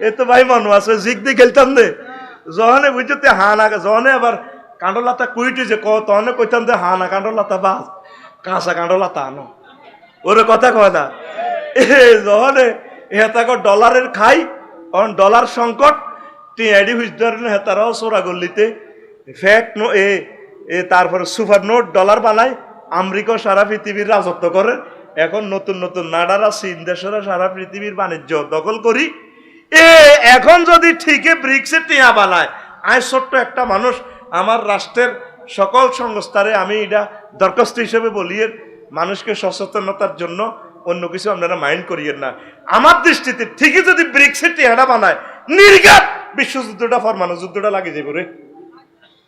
A: এ তো ভাই মনে আছে জিগ দিয়ে খেলতাম দে। যখনে বুঝতে হা না, যখনে আবার কাঁডল হাতা কুইটে যে তখনে কইতাম যে হা না কাঁডল হাতা বাস, কাঁচা কাঁডল হাতা আনো, ওরে কথা কয় না। যখন হেতাকে ডলারের খাই, কারণ ডলার সংকট, টিআইডি বুঝতে পারে না, হেতারাও চোরা গল্লিতে ফ্যাক তারপরে সুপার নোট ডলার বানায়। আমেরিকা সারা পৃথিবীর রাজত্ব করে। এখন নতুন নতুন নাডারা চীন দেশেরা সারা পৃথিবীর বাণিজ্য দখল করি। এখন যদি ঠিকই ব্রিক্সের টিয়া বানায়, আয় ছোট্ট একটা মানুষ, আমার রাষ্ট্রের সকল সংস্থারে আমি এটা দরখাস্ত হিসেবে বলি, মানুষকে সচেতনতার জন্য, অন্য কিছু আপনারা মাইন্ড করিয়েন না। আমার দৃষ্টিতে ঠিকই যদি ব্রিক্সের টিয়াটা বানায়, নির্ঘাত বিশ্বযুদ্ধটা ফরমানো যুদ্ধটা লাগে যাবে রে,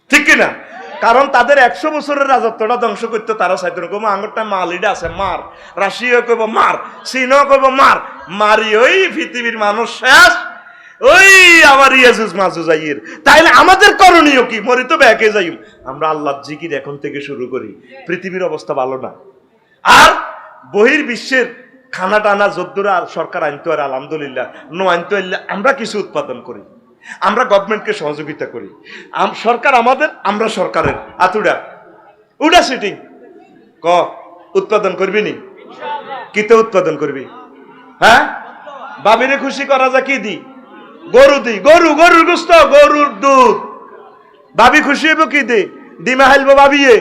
A: ঠিক কিনা? কারণ তাদের 100 বছরের রাজত্বটা ধ্বংস করতে তারা চাইতো না। কমা আঙুরটা মালিটা আছে মার, রাশিয়া কইব মার, চীনও কইব মার, মারি ওই পৃথিবীর মানুষ শেষ, ওই আবার ইয়াজুজ মাজুজ আইয়ের। তাইলে আমাদের করণীয় কি? মরি তো ব্যাকে যাই, আমরা আল্লাহর জিকির এখন থেকে শুরু করি। পৃথিবীর অবস্থা ভালো না। আর বহির বিশ্বের খানা টানা যদ্দুরা সরকার আনতে পারে আলহামদুলিল্লাহ, নো আনতে পারলে আমরা কিছু উৎপাদন করি, আমরা গভর্নমেন্টকে সহযোগিতা করি। সরকার আমাদের, আমরা সরকারের আতুডা উডা সিটিং ক উৎপাদন করবি নি? কিতে উৎপাদন করবি? হ্যাঁ, বাবিরে খুশি করা যা কি দি? গরু দি, গরুর গোস্ত, গরুর দুধ। ভাবি খুশি হইব কি দে? ডিমা হাইলবো ভাবিয়ে।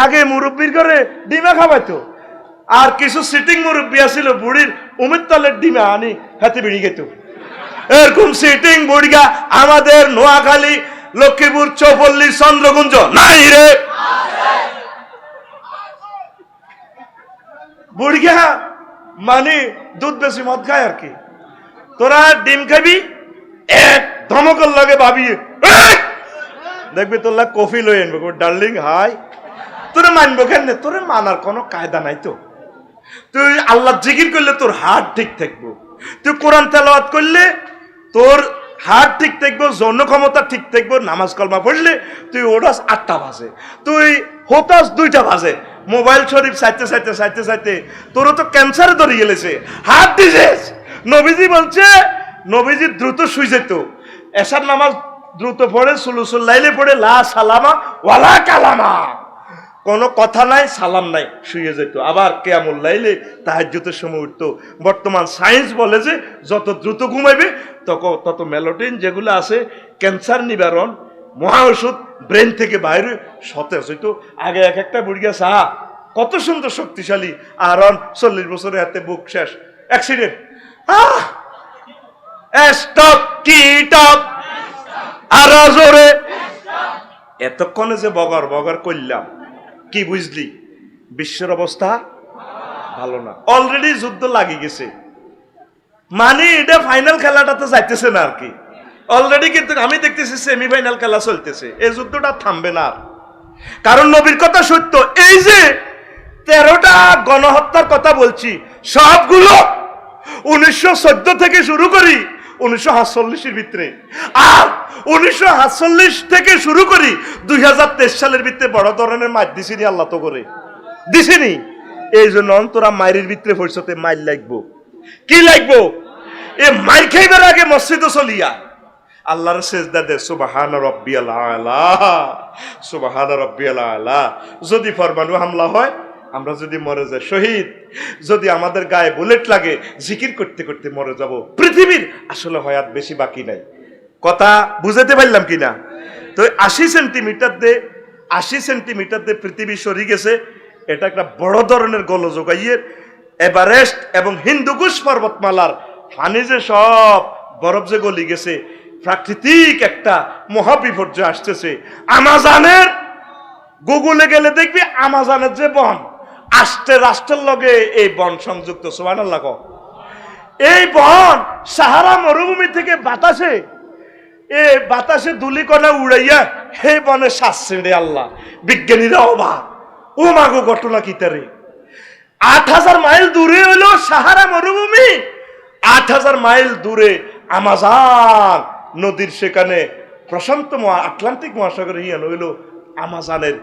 A: আগে মুরব্বীর করে ডিমা খাবাইতো, আর কিছু সিটিং মুরব্বী আছিল বুড়ির উমির তলের ডিমা আনি হাতে বিড়ি খেত। এরকম সিটিং বুড়িগা আমাদের নোয়াখালী, লক্ষ্মীপুর, চৌপল্লী, চন্দ্রগুঞ্জ নাই রে। বুড়িগা মানে দুধ বেশি মদ খায় আর কি। তোরা ডিম খাবি, এক ধমকল লাগে ভাবিয়ে, দেখবি তোর লাগ কফি লই আনবো, ডার্লিং হাই। তোরে মানবো কেন? তোরে মানার কোনো কায়দা নাই তো। তুই আল্লাহ জিকির করলে তোর হার্ট ঠিক থাকবো, তুই কোরআন তেলাওয়াত করলে তোর হার্ট ঠিক থাকবো, যৌন ক্ষমতা ঠিক থাকবো, নামাজ কলমা পড়লে তুই ওঠাস 8টা বাজে, তুই হতাস 2টা বাজে, মোবাইল শরীফ চাইতে চাইতে চাইতে চাইতে তোরও তো ক্যান্সারে ধরে গেলেছে, হার্ট ডিজিজ। নবীজি বলছে, নবীজি দ্রুত শুই যেত, এশার নামাজ দ্রুত পড়ে, সুলুসুল লাইলে পড়ে, লা সালামা ওয়ালা কালামা, কোনো কথা নাই, সালাম নাই, শুয়ে যেত। আবার কিয়ামুল লাইলে তাহাজ্জুদের সময় উঠতো। বর্তমান সায়েন্স বলে যে যত দ্রুত ঘুমাইবে তত মেলোটিন যেগুলো আছে ক্যান্সার নিবারণ মহা ওষুধ ব্রেন থেকে বাইরে সতেজ হইতো। আগে এক একটা বুড়িয়া সাহা কত সুন্দর শক্তিশালী, আর 40 বছরের হাতে বুক শেষ, অ্যাক্সিডেন্ট, স্টপ কি টপ আর জোরে, এতক্ষণে যে বগর বগর করলাম, কি বুঝলি? বিশ্বের অবস্থা ভালো না, অলরেডি যুদ্ধ লাগি গেছে, মানে এটা ফাইনাল খেলাটাতে যাইতেছে না আর কি, অলরেডি কিন্তু আমি দেখতেছি সেমিফাইনাল খেলা চলতেছে, এই যুদ্ধটা থামবে না। কারণ নবীর কথা সত্য, এই যে 13টা গণহত্যার কথা বলছি সবগুলো 1914 থেকে শুরু করি 1948 ভিতরে, আর 1948 থেকে শুরু করি 2023 সালের ভিতরে বড় ধরনের মার দিছিনি আল্লাহ তো করে দিছিনি। এই জন্য অন্তরা মায়ের ভিতরে পরিষদে মাইর লাগবো, কি লাগবো? এ মাইর খাইবার আগে মসজিদে চলিয়া আল্লাহর সেজদা দে, সুবহান রাব্বিয়াল আলা, সুবহান রাব্বিয়াল আলা। যদি পরমাণু হামলা হয়, আমরা যদি মরে যাই শহীদ, যদি আমাদের গায়ে বুলেট লাগে, জিকির করতে করতে মরে যাব। পৃথিবীর আসলে হায়াত বেশি বাকি নাই। কথা বুঝাতে পারলাম কিনা? তো 80 সেন্টিমিটার দিয়ে পৃথিবী সরি গেছে। এটা একটা বড় ধরনের গোলযোগাইয়ের এভারেস্ট এবং হিন্দুকুশ পর্বতমালার পানি যে সব বরফ যে গলি গেছে, প্রাকৃতিক একটা মহাবিপর্যয় আসতেছে। আমাজনের গুগলে গেলে দেখবি আমাজনের যে বন আসতে রাষ্ট্রের লগে এই বন সংযুক্ত, সুবহানাল্লাহ। এই বন সাহারা মরুভূমি থেকে বাতাসে ধুলিকণা উড়াইয়া হে বনে শ্বাস ছেড়ে আল্লাহ, বিজ্ঞানীরা অবাক, ও মাগো ঘটনা কি তারে। 8000 মাইল দূরে হইল সাহারা মরুভূমি, 8000 মাইল দূরে আমাজন নদীর, সেখানে প্রশান্ত আটলান্টিক মহাসাগরে ইয়ান হইল আমাজনের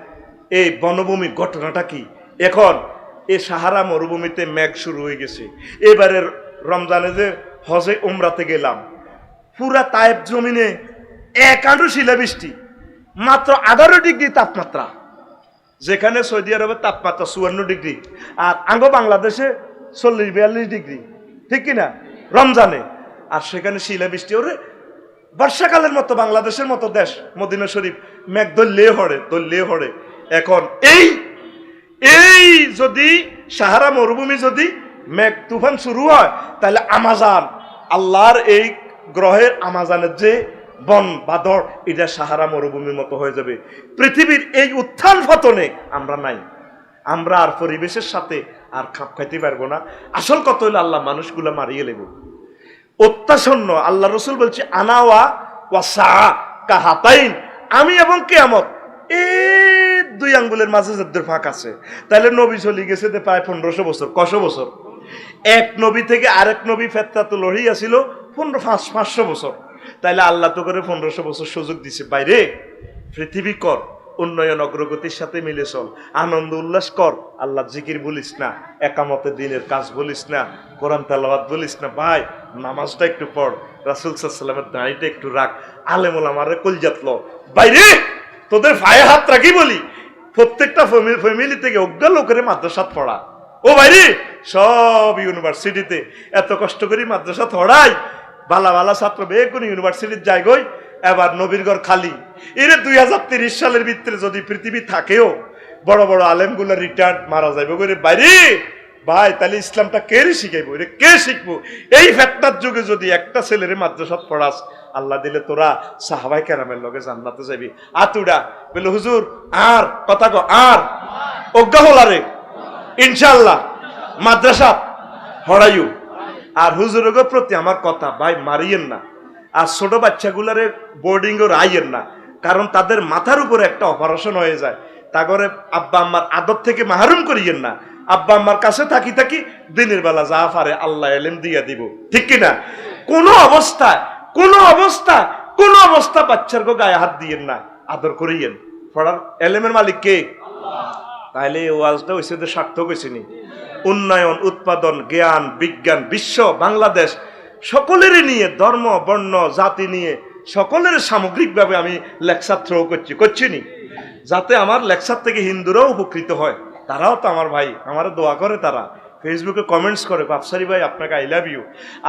A: এই বনভূমি। ঘটনাটা কি? এখন এই সাহারা মরুভূমিতে মেঘ শুরু হয়ে গেছে। এবারের রমজানে যে হজে উমরাতে গেলাম, পুরা তায়েব জমিনে 1 আঁটু শিলাবৃষ্টি, মাত্র 18 ডিগ্রি তাপমাত্রা, যেখানে সৌদি আরবের তাপমাত্রা 54 ডিগ্রি, আর আঙ্গো বাংলাদেশে 40-42 ডিগ্রি, ঠিক কিনা রমজানে। আর সেখানে শিলাবৃষ্টি, ওরে বর্ষাকালের মতো বাংলাদেশের মতো দেশ মদিনা শরীফ, মেঘ দললেও হড়ে। এখন এই যদি সাহারা মরুভূমি যদি মেঘ তুফান শুরু হয়, তাহলে আমাজন, আল্লাহর এই গ্রহের আমাজনের যে বন বাদর, এটা সাহারা মরুভূমির মতো হয়ে যাবে। পৃথিবীর এই উত্থান পতনে আমরা নাই, আমরা আর পরিবেশের সাথে আর খাপ খাইতে পারবো না। আসল কথা হইলো আল্লাহ মানুষগুলা মারিয়ে লেব অত্যাসন্ন। আল্লাহ রসুল বলছে আনাওয়া ওয়াসা কাহাতাইন, আমি এবং কিয়ামত এই 2 আঙ্গুলের মাঝে যদ্দুর ফাঁক আছে। তাহলে নবী চলে গেছে প্রায় 1500 বছর। কশো বছর? এক নবী থেকে আরেক নবী ফেতরাতুল ওহী আসিল 500 বছর। তাইলে আল্লাহ তো করে 1500 বছর সুযোগ দিছে। বাইরে পৃথিবী কর, উন্নয়ন অগ্রগতির সাথে মিলে চল, আনন্দ উল্লাস কর, আল্লাহ জিকির বলিস না, একামতে দিনের কাজ বলিস না, কোরআন তেলাওয়াত বলিস না, ভাই নামাজটা একটু পড়, রাসূল সাল্লাল্লাহু আলাইহি ওয়াসাল্লামের দাঁড়িটা একটু রাখ, আলেম ওলামারে কলজাত ল। বাইরে তোদের পায়ে হাত রাখি বলি, প্রত্যেকটা ফ্যামিলি থেকে অজ্ঞা লোকের মাদ্রাসাত পড়া। ও বাইরে সব ইউনিভার্সিটিতে এত কষ্ট করি মাদ্রাসা পড়াই, বালা বালা ছাত্র বেগুন ইউনিভার্সিটির জায়গায়, এবার নবীর ঘর খালি। এর 2030 সালের ভিতরে যদি পৃথিবী থাকেও, বড় বড় আলেমগুলো রিটায়ার্ড মারা যাইব করে। বাইরে ভাই তাহলে ইসলামটা কে শিখাইবো? এটা কে শিখবো? এই ফেতনার যুগে যদি একটা ছেলের মাদ্রাসাত পড়াস, আল্লাহ দিলে তোরা সাহাবায়ে কেরামের লগে জান্নাতে যাবি। আতুডা বলে হুজুর আর কথা কো, আর অজ্ঞা হলারে ইনশাআল্লাহ মাদ্রাসা হড়াইও। আর হুজুরের প্রতি আমার কথা, ভাই মারিয়েন না, আর ছোট বাচ্চাগুলারে বোর্ডিং ও রাইয়েন না, কারণ তাদের মাথার উপরে একটা অপারেশন হয়ে যায়, তাগরে আব্বা আম্মার আদব থেকে মাহরুম করিয়েন না। আব্বা আম্মার কাছে থাকি থাকি দিনের বেলা যা পারে আল্লাহ এলেম দিয়া দিব, ঠিক কিনা? কোনো অবস্থা বাচ্চার গায়ে হাত দিয়েন না, আদর করিয়েন। পড়ার এলেমের মালিক কে? তাহলে এই ওয়াজটা হয়েছে সার্থক হয়েছে নি। উন্নয়ন, উৎপাদন, জ্ঞান, বিজ্ঞান, বিশ্ব, বাংলাদেশ সকলেরই নিয়ে, ধর্ম, বর্ণ, জাতি নিয়ে সকলের সামগ্রিকভাবে আমি লেকচার থ্রো করছি নি, যাতে আমার লেকচার থেকে হিন্দুরাও উপকৃত হয়। তারাও তো আমার ভাই, আমারও দোয়া করে, তারা ফেসবুকে কমেন্টস করে, আফসারি ভাই আপনাকে আই লাভ ইউ।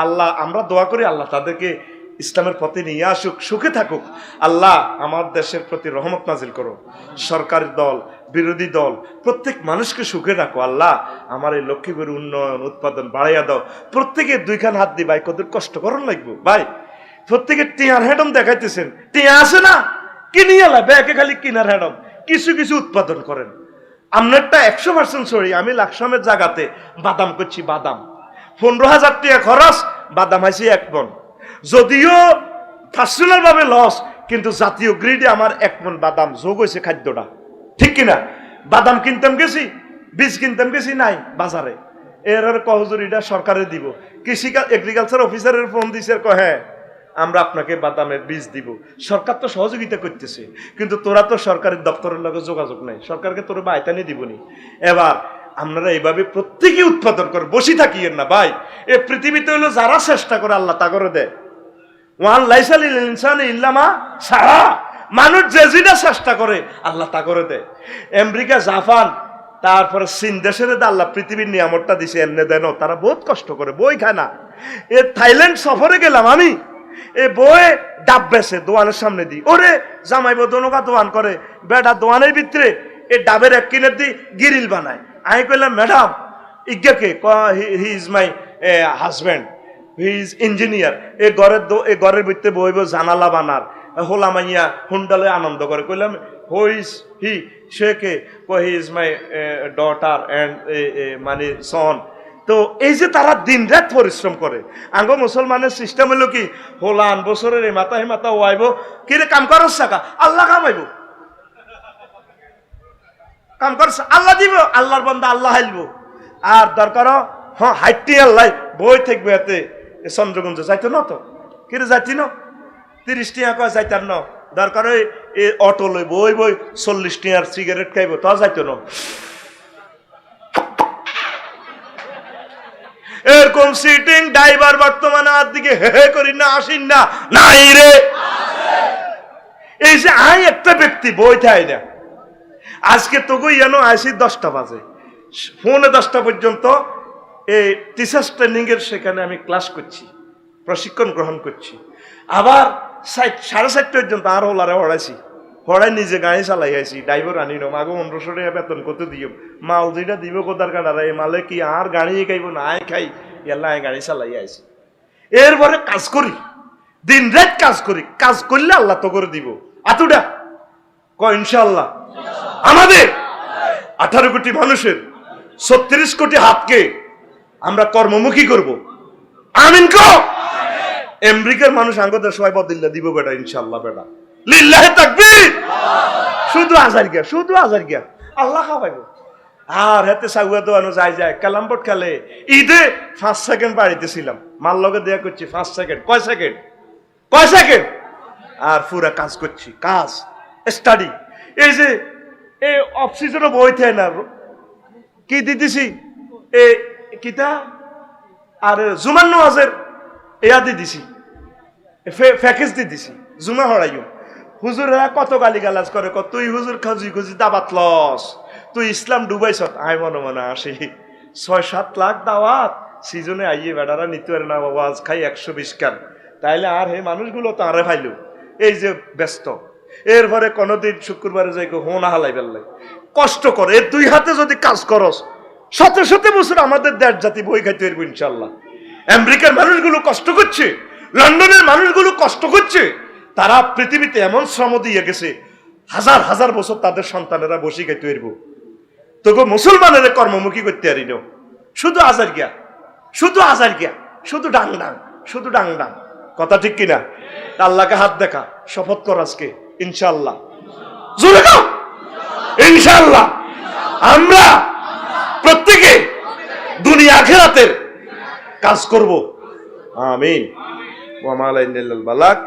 A: আল্লাহ, আমরা দোয়া করি আল্লাহ তাদেরকে ইসলামের পথে নিয়ে আসুক, সুখে থাকুক। আল্লাহ আমার দেশের প্রতি রহমত নাজিল করো। সরকারি দল, বিরোধী দল, প্রত্যেক মানুষকে সুখে রাখো। আল্লাহ আমার এই লক্ষ্মীপুর উন্নয়ন, উৎপাদন বাড়াইয়া দাও। প্রত্যেকে দুইখান হাত দি ভাই, কত কষ্ট করন লাগবো ভাই। প্রত্যেকে টিয়ার হেডম দেখাইতেছেন, টিয়া আছে না, কিনি এলা ব্যাকে খালি কিনার হেডম। কিছু কিছু উৎপাদন করেন। আপনারটা 100% সরি। আমি লাকসামের জায়গাতে বাদাম করছি, বাদাম 15,000 টাকা খরচ, বাদাম হাইছি 1 মণ। যদিও পার্সোনাল ভাবে লস, কিন্তু জাতীয় গ্রিডে আমার 1 মণ বাদাম যোগ হয়েছে খাদ্যটা, ঠিক কিনা? বাদাম কিনতাম গেছি, বীজ কিনতাম গেছি, নাই বাজারে। এর কহজুরিটা সরকারে দিব। কৃষি এগ্রিকালচার অফিসারের ফোন দিছে, হ্যাঁ আমরা আপনাকে বাদামের বীজ দিব। সরকার তো সহযোগিতা করতেছে, কিন্তু তোরা তো সরকারের দপ্তরের লগে যোগাযোগ নাই, সরকারকে তোর বাইতানি দিবনি। এবার আপনারা এইভাবে প্রত্যেকে উৎপাদন করে বসে থাকিয়েন না ভাই। এ পৃথিবীতে হলো যারা চেষ্টা করে আল্লাহ তা করে দেয়। ওয়ান লাইসাল ইনসান ইল্লামা সারা, মানুষ যে যেটা চেষ্টা করে আল্লাহ তা করে দেয়। আমেরিকা, জাপান, তারপরে চীন দেশের আল্লাহ পৃথিবীর নিয়ামতটা দিছে, এমনি দেন। তারা বহুত কষ্ট করে, বই খায় না। এ থাইল্যান্ড সফরে গেলাম আমি, এ বই ডাব বেছে দোয়ানের সামনে দি, ওরে জামাইব দোনকা দোয়ান করে, বেটা দোয়ানের ভিতরে এ ডাবের 1 কিনের দি গিরিল বানায়। আমি কইলাম ম্যাডাম ইজ্ঞাকে, he is my husband, he is engineer. এ ঘরের ভিতরে বইব জানালা বানার, হোলা মাইয়া হুন্ডালে আনন্দ করে। কইলাম who is he, say K? He is my daughter and মানে সন। তো এই যে তারা দিন রাত পরিশ্রম করে। আঙ্গ মুসলমানের সিস্টেম হলো কি, হোলান বছরের এই মাথা ওয়াইব, কিরে কাম করস টাকা আল্লাহ কামাইব, কাম করস আল্লাহ দিব, আল্লাহর বান্দা আল্লাহ হাইলব। আর দরকার হ্যাঁ হাইটি আল্লাহ বই থাকবে এতে। চন্দ্রগঞ্জ যাইতো না তো, কিরে যাইতি ন 30 টাকা কয় যাইতার ন, দরকার ওই অটো লই বই 40 টাকার সিগারেট খাইব, তা যাইতো না। এরকম সিটিং ড্রাইভার বর্তমানে আর দিকে হে করি না, আসিন না, নাই রে। এই যে আই একটা ব্যক্তি বই থাই না, আজকে তোকে ইয়ানো আইসি 10টা বাজে, ফোনে 10টা পর্যন্ত এই টিচার্স ট্রেনিং এর সেখানে আমি ক্লাস করছি, প্রশিক্ষণ গ্রহণ করছি। আবার 7:30 পর্যন্ত আর ওলারে হড়াইছি, হড়াই নিজে গাড়ি চালাই আইছি, ড্রাইভার আনি না। মাগো 1500 টাকা বেতন কত দিও, মাল যেটা দিব কোদার কাটার, এই মালে কি আর গাড়ি খাইব না, আয় খাই এল্লা গাড়ি চালাই আইছি। এরপরে কাজ করি, দিন রাত কাজ করি, কাজ করলে আল্লাহ তো করে দিব। আতুডা ইনশাআল্লাহ আমাদের 18 কোটি মানুষের 36 কোটি হাতকে আমরা কর্মমুখী করব। আমিন কো। আমেরিকার মানুষ আঙ্গদের সবাই বদলিল্লা দিব বেটা, ইনশাআল্লাহ বেটা, লিল্লাহি তাকবীর। শুধু আজার গিয়া আল্লাহ খাওয়াইব। আর হাতে সাগুয়া দোয়ানো যায় কালামবোর্ড খেলে। ঈদে 5 সেকেন্ড বাড়িতে ছিলাম, মাল লগে দেয়া করছি 5 সেকেন্ড, কয় সেকেন্ড, আর পুরা কাজ করছি, কাজ স্টাডি। এই যে এই অফ সিজনে বই থাকে না, কি দিতেছি এ কিতা আর জুমান নামাজের এয়া দিয়ে দিছি, প্যাকেজ দিয়ে দিছি, জুমা হড়াইও। হুজুরেরা কত গালি গালাজ করে, তুই হুজুর খুঁজি দাবাত লস, তুই ইসলাম ডুবাইছ। আই মনে আসি 6-7 লাখ দাওয়াত সিজনে আইয়ে বেড়ারা নিতে পারে না, ওয়াজ খাই 120 কান। তাইলে আর হে মানুষগুলো তো আরে ফাইল, এই যে ব্যস্ত। এরপরে কোনোদিন শুক্রবারে যাই হোনা হালাই বেললে কষ্ট করে। এর 2 হাতে যদি কাজ করস, শত বছর আমাদের দেশ জাতি বই খাইতে পারবো ইনশাল্লাহ। আমেরিকার মানুষগুলো কষ্ট করছে, লন্ডনের মানুষগুলো কষ্ট করছে, তারা পৃথিবীতে এমন শ্রম দিয়ে গেছে, হাজার বছর তাদের সন্তানেরা বসে খাইতে পারবো। তোকে মুসলমানের কর্মমুখী করতে পারি না। শুধু আজার গিয়া, শুধু ডাং ডাং, কথা ঠিক কিনা? আল্লাহকে হাত দেখা, শপথ কর আজকে ইনশাআল্লাহ, জোরে কর ইনশাআল্লাহ আমরা প্রত্যেকে দুনিয়া আখিরাতের কাজ করব। আমিন। ওয়া মা আলাইনা ইল্লাল বালাগ।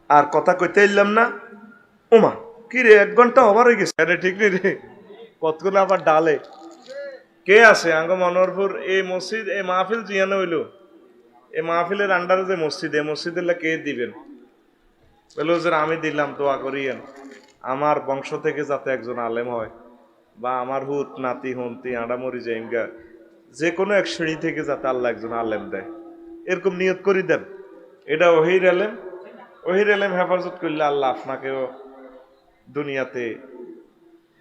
A: আর কথা কইতে এলাম না। ওমা কি রে 1 ঘন্টা ওভার হয়ে গেছে। আরে ঠিক নেই রে, কতগুলো আবার ডালে কে আছে আঙ্গ মনোহরপুর এই মসজিদ এই মাহফিল জিয়ানো হইলো, এই মাহফিলের আন্ডারে যে মসজিদ, এই মসজিদের কে দিবেন? বলে হুজুর আমি দিলাম, দোয়া করিয়েন আমার বংশ থেকে যাতে একজন আলেম হয়, বা আমার হুত নাতি হন্তি আড়ামরি জাইমগা যে কোনো এক শ্রেণী থেকে যাতে আল্লাহ একজন আলেম দেয়, এরকম নিয়ত করি দেন। এটা ওহির আলেম, ওহির আলেম হেফাজত করলে আল্লাহ আপনাকেও দুনিয়াতে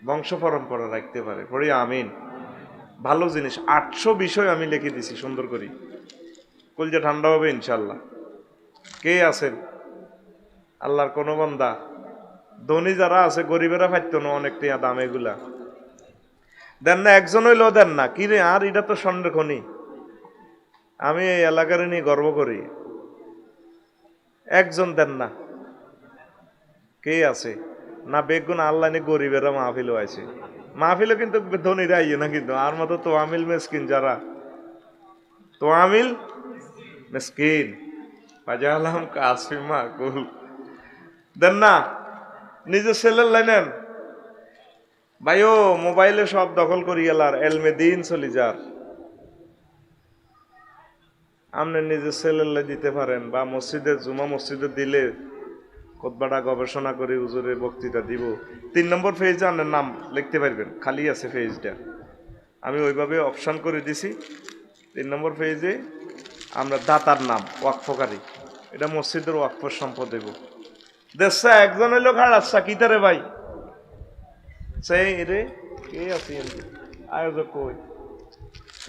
A: বংশ পরম্পরা রাখতে পারে। পড়ি আমিন। ভালো জিনিস 800 বিষয় আমি লিখে দিছি সুন্দর করি, কলজা ঠান্ডা হবে ইনশাল্লাহ। কে আছেন আল্লাহর কোন বান্দা? ধনী যারা আছে গরিবেরা পাইতো না অনেক টিয়া দাম, এগুলা দেন না, একজন হইলেও দেন না। কি রে আর এটা তো স্বর্ণের খনি, আমি এই এলাকার নিয়ে গর্ব করি, একজন দেন না। কে আছে না? বেগুন আল্লাহ নিয়ে গরিবেরা মাহফিলও আছে, মাহফিলও কিন্তু ধনীরা আইয়ে না, কিন্তু আর মতো তো আমিল মেসকিন যারা, তো আমিল মেসকিন বাজালাম কাসিমা কুল দেন না। নিজের ছেলের লাইনেন ভাইও, মোবাইলে সব দখল করি গেলার এলমে দিন চলি যার, আপনি নিজের ছেলের লাই দিতে পারেন, বা মসজিদের জুমা মসজিদে দিলে খুতবাটা গবেষণা করে হুজুরে বক্তৃতা দিব। 3 নম্বর পেজে আপনার নাম লিখতে পারবেন, খালি আছে পেজটা, আমি ওইভাবে অপশন করে দিছি। 3 নম্বর পেজে আমরা দাতার নাম ওয়াকফকারী, এটা মসজিদের ওয়াকফর সম্পদ দেব। দেশা একজন হইলো খাড়াচ্ছা কিতারে ভাই সেই রে কে আছে আয়োজক কই,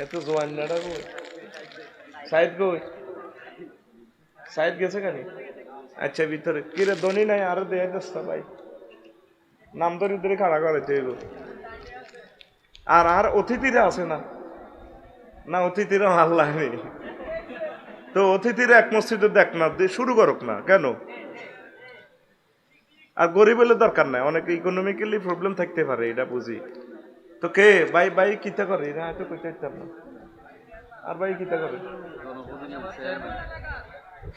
A: এত জোয়ান্নাটা কই, সাইদ কই, সাইদ গেছে কেন? আচ্ছা ভিতরে কিরে ধনী নাই আরো দেয় দোস্তা ভাই, নাম ধরে ধরে খাড়া করে চাইব। আর আর অতিথিরা আছে না? না অতিথিরা আল্লাহ নেই তো, অতিথিরা এক মসজিদে দেখ না, শুরু করুক না কেন? আর গরিব হলে দরকার নাই, অনেক ইকোনমিক্যালি প্রবলেম থাকতে পারে, এটা বুঝি। তো কে ভাই ভাই কিতা করে এরা হয়তো কইতে পারতাম না। আর ভাই কিতা করে?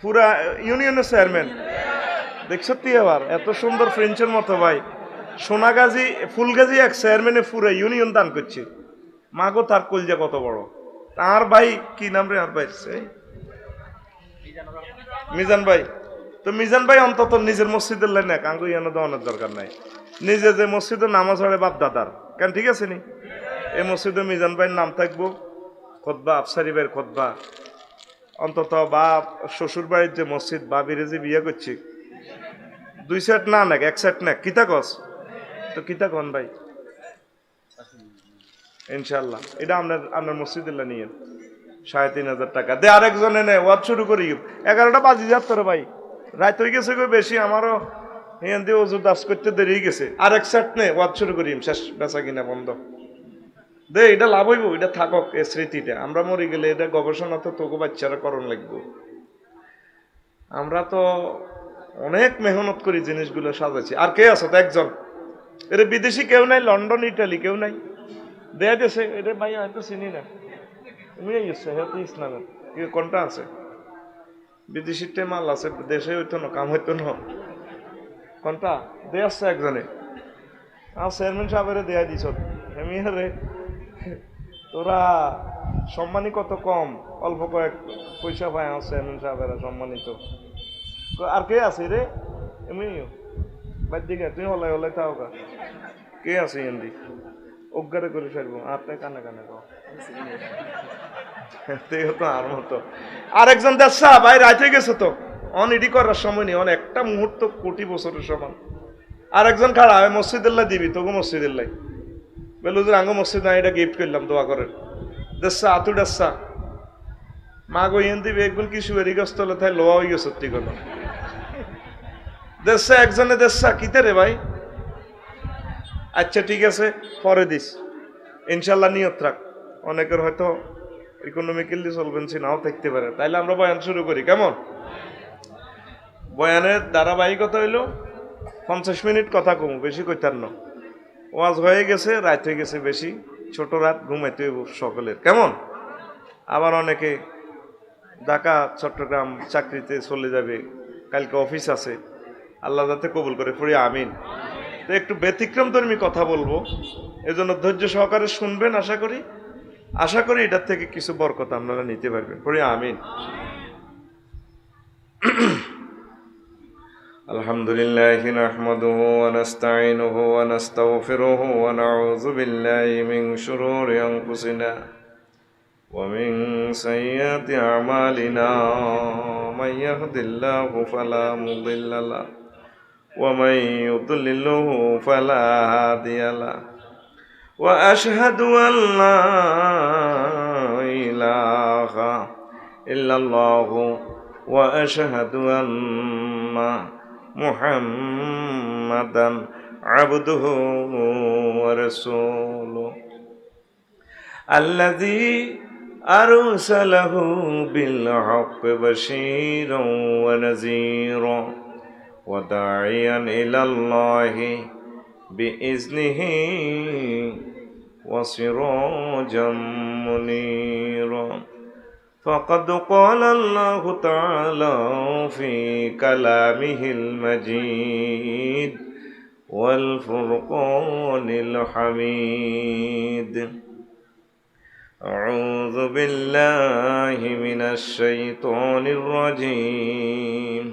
A: পুরা ইউনিয়নের চেয়ারম্যান দেখছ তুই আবার এত সুন্দর ফ্রেঞ্চের মতো ভাই, সোনাগাজী ফুলগাজী এক চেয়ারম্যানে পুরা ইউনিয়ন দান করছে। মাগো তার কলজা কত বড়। তার ভাই কি নাম রে? আর ভাই মিজান ভাই। তো মিজান ভাই অন্তত নিজের মসজিদের লাইনে কাঙ্গু ইয়ানো দেওয়ানোর দরকার নাই, নিজে যে মসজিদে নামাজ পড়ে বাপ দাদার কেন, ঠিক আছে নি? এই মসজিদে মিজান ভাইয়ের নাম থাকবো, খোদবা আফসারি ভাইয়ের খোদবা অন্তত, বা শ্বশুর বাড়ির যে মসজিদ বা বিরেজি বিয়ে করছি 2 সেট না নাক 1 সেট নাক কিতা কস, তো কিতা কন ভাই ইনশাল্লাহ। এটা আপনার মসজিদের নিয়ে 3,500 টাকা দে, আরেকজনে নে ওয়াজ শুরু করি। 11টা বাজি যাচ্ছে রে ভাই, রাত হয়ে গেছে বেশি, আমারও এখান দিয়ে ওজুর দাস করতে দেরি হয়ে গেছে। আরেক সেট নে ওয়াজ শুরু করি, শেষ বেচা কিনা বন্ধ দে, এটা লাভ হইব, এটা থাকক এই স্মৃতিটা, আমরা মরে গেলে এটা গবেষণা তো তোকে বাচ্চারা করণ লাগবো। আমরা তো অনেক মেহনত করি জিনিসগুলো সাজাচ্ছি। আর কে আছে? তো একজন, এর বিদেশি কেউ নাই, লন্ডন ইটালি কেউ নাই, দেয়া দেশে এটা ভাই হয়তো চিনি না, তুমি হয়তো ইসলামের কোনটা আছে? বিদেশিতে মাল আছে, দেশে হইতো না, কাম হইতো না, কোনটা দে আসছে একজনে। আমার চেয়ারম্যান সাহেবের দেয়া দিছ রে, তোরা সম্মানী কত কম, অল্প কয়েক পয়সা পায় আমার চেয়ারম্যান সাহেবেরা সম্মানিত। আর কে আছে রে? এমনিও বাদ দিকে তুই হলাই হলাই তাও কা কে আছে এমনি অজ্ঞারে করে ফেলবো, আপনি কানে কানে তো আর মতো। আরেকজন দেশা ভাই রাইতে গেছে তো, অন ইডি করার সময় নেই, অন একটা মুহূর্ত কোটি বছরের সমান। আরেকজন খাড়া হয় মসজিদুল্লাহ দিবি তোকে মসজিদুল্লাহ বলে হুজুর আঙ্গ মসজিদ না, এটা গিফট করলাম দোয়া করেন। দেশা আতু দেশা মা গো ইন দিবি একগুল কিছু এরিগস্ত হলে তাই লোয়া হয়ে গেছে সত্যি কথা। দেশা একজনে দেশা কিতে রে ভাই? আচ্ছা ঠিক আছে পরে দিস ইনশাল্লাহ, নিয়ত রাখ। অনেকের হয়তো ইকোনমিক্যালি সলভেন্সি নাও থাকতে পারে, তাইলে আমরা বয়ান শুরু করি কেমন? বয়ানের ধারাবাহিকতা হইল 50 মিনিট কথা কমু, বেশি কইতার না। ওয়াজ হয়ে গেছে, রাত হয়ে গেছে বেশি, ছোট রাত, ঘুমাইতে হইব সকলের। কেমন? আবার অনেকে ঢাকা চট্টগ্রাম চাকরিতে চলে যাবে, কালকে অফিস আছে, আল্লাহ যাতে কবুল করে পড়ি আমিন। তো একটু ব্যতিক্রম ধর্মী কথা বলবো, এজন্য ধৈর্য সহকারে শুনবেন। আশা করি এটার থেকে কিছু বরকত আপনারা নিতে পারবেন। পড়ি আমিন। আলহামদুলিল্লাহি নাহমাদুহু ওয়া নাস্তাঈনুহু ওয়া নাস্তাগফিরুহু ওয়া নাউযু বিল্লাহি মিন শুরুরি আনফুসিনা ওয়া মিন সাইয়্যাতি আমালিনা মান ইয়াহদিল্লাহু ফালা মুদিল্লা লাহু ওয়া মান ইউদ্লিলহু ফালা হাদিয়া লাহু ওয়া আশহাদু আন লা ইলাহা ইল্লাল্লাহু ওয়া আশহাদু আন্না মুহাম্মাদান আবদুহু ওয়া রাসূলুহু আল্লাযী আরসালাহু বিল হাক্কি বাশীরান ওয়া নাযীরা ওয়া দাঈয়ান ইলাল্লাহি বিইজনিহি ওয়া সিরাজাম মুনীরা فقد قال الله تعالى في كلامه المجيد والفرقان الحميد أعوذ بالله من الشيطان الرجيم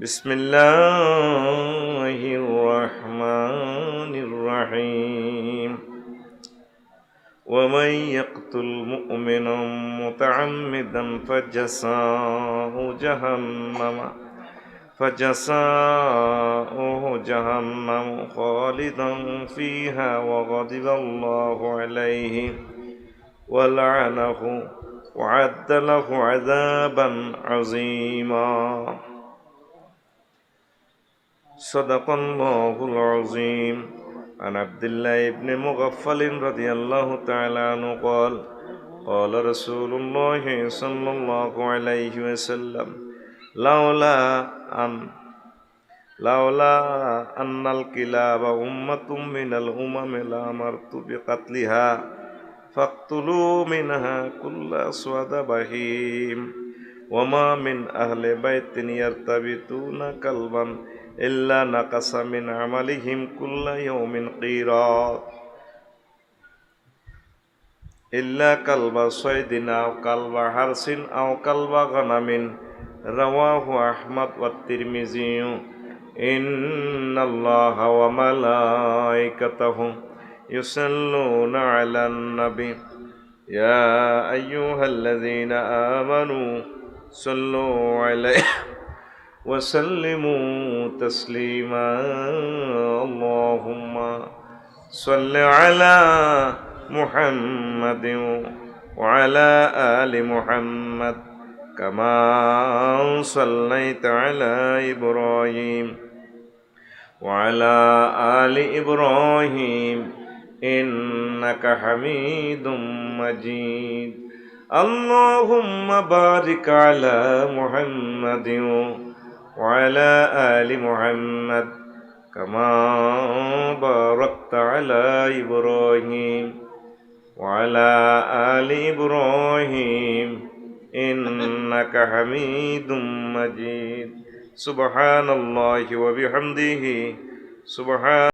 A: بسم الله الرحمن الرحيم ومن يقتل مؤمنا متعمدا فجزاؤه جهنم خالدا فيها وغضب الله عليه ولعنه وأعد له عذابا عظيما صدق الله العظيم عن عبد الله بن مغفل رضي الله تعالى عنه قال قال رسول الله صلى الله عليه وسلم لولا أن الكلاب أمة من الأمم لأمرت بقتلها فاقتلوا منها كل أسود بهيم وما من أهل بيت يرتبطون كلبا إلا نقص من عملهم كل يوم قيراط إلا كلب صيد أو كلب حرس أو كلب غنم رواه أحمد والترمذي إن الله وملائكته يصلون على النبي يا أيها الذين آمنوا صلوا عليه وسلموا تسليما اللهم صل على محمد وعلى آل محمد كما صليت على إبراهيم وعلى آل إبراهيم إنك حميد مجيد اللهم بارك على محمد وعلى آل محمد كما باركت على إبراهيم وعلى آل إبراهيم إنك حميد مجيد سبحان الله وبحمده سبحان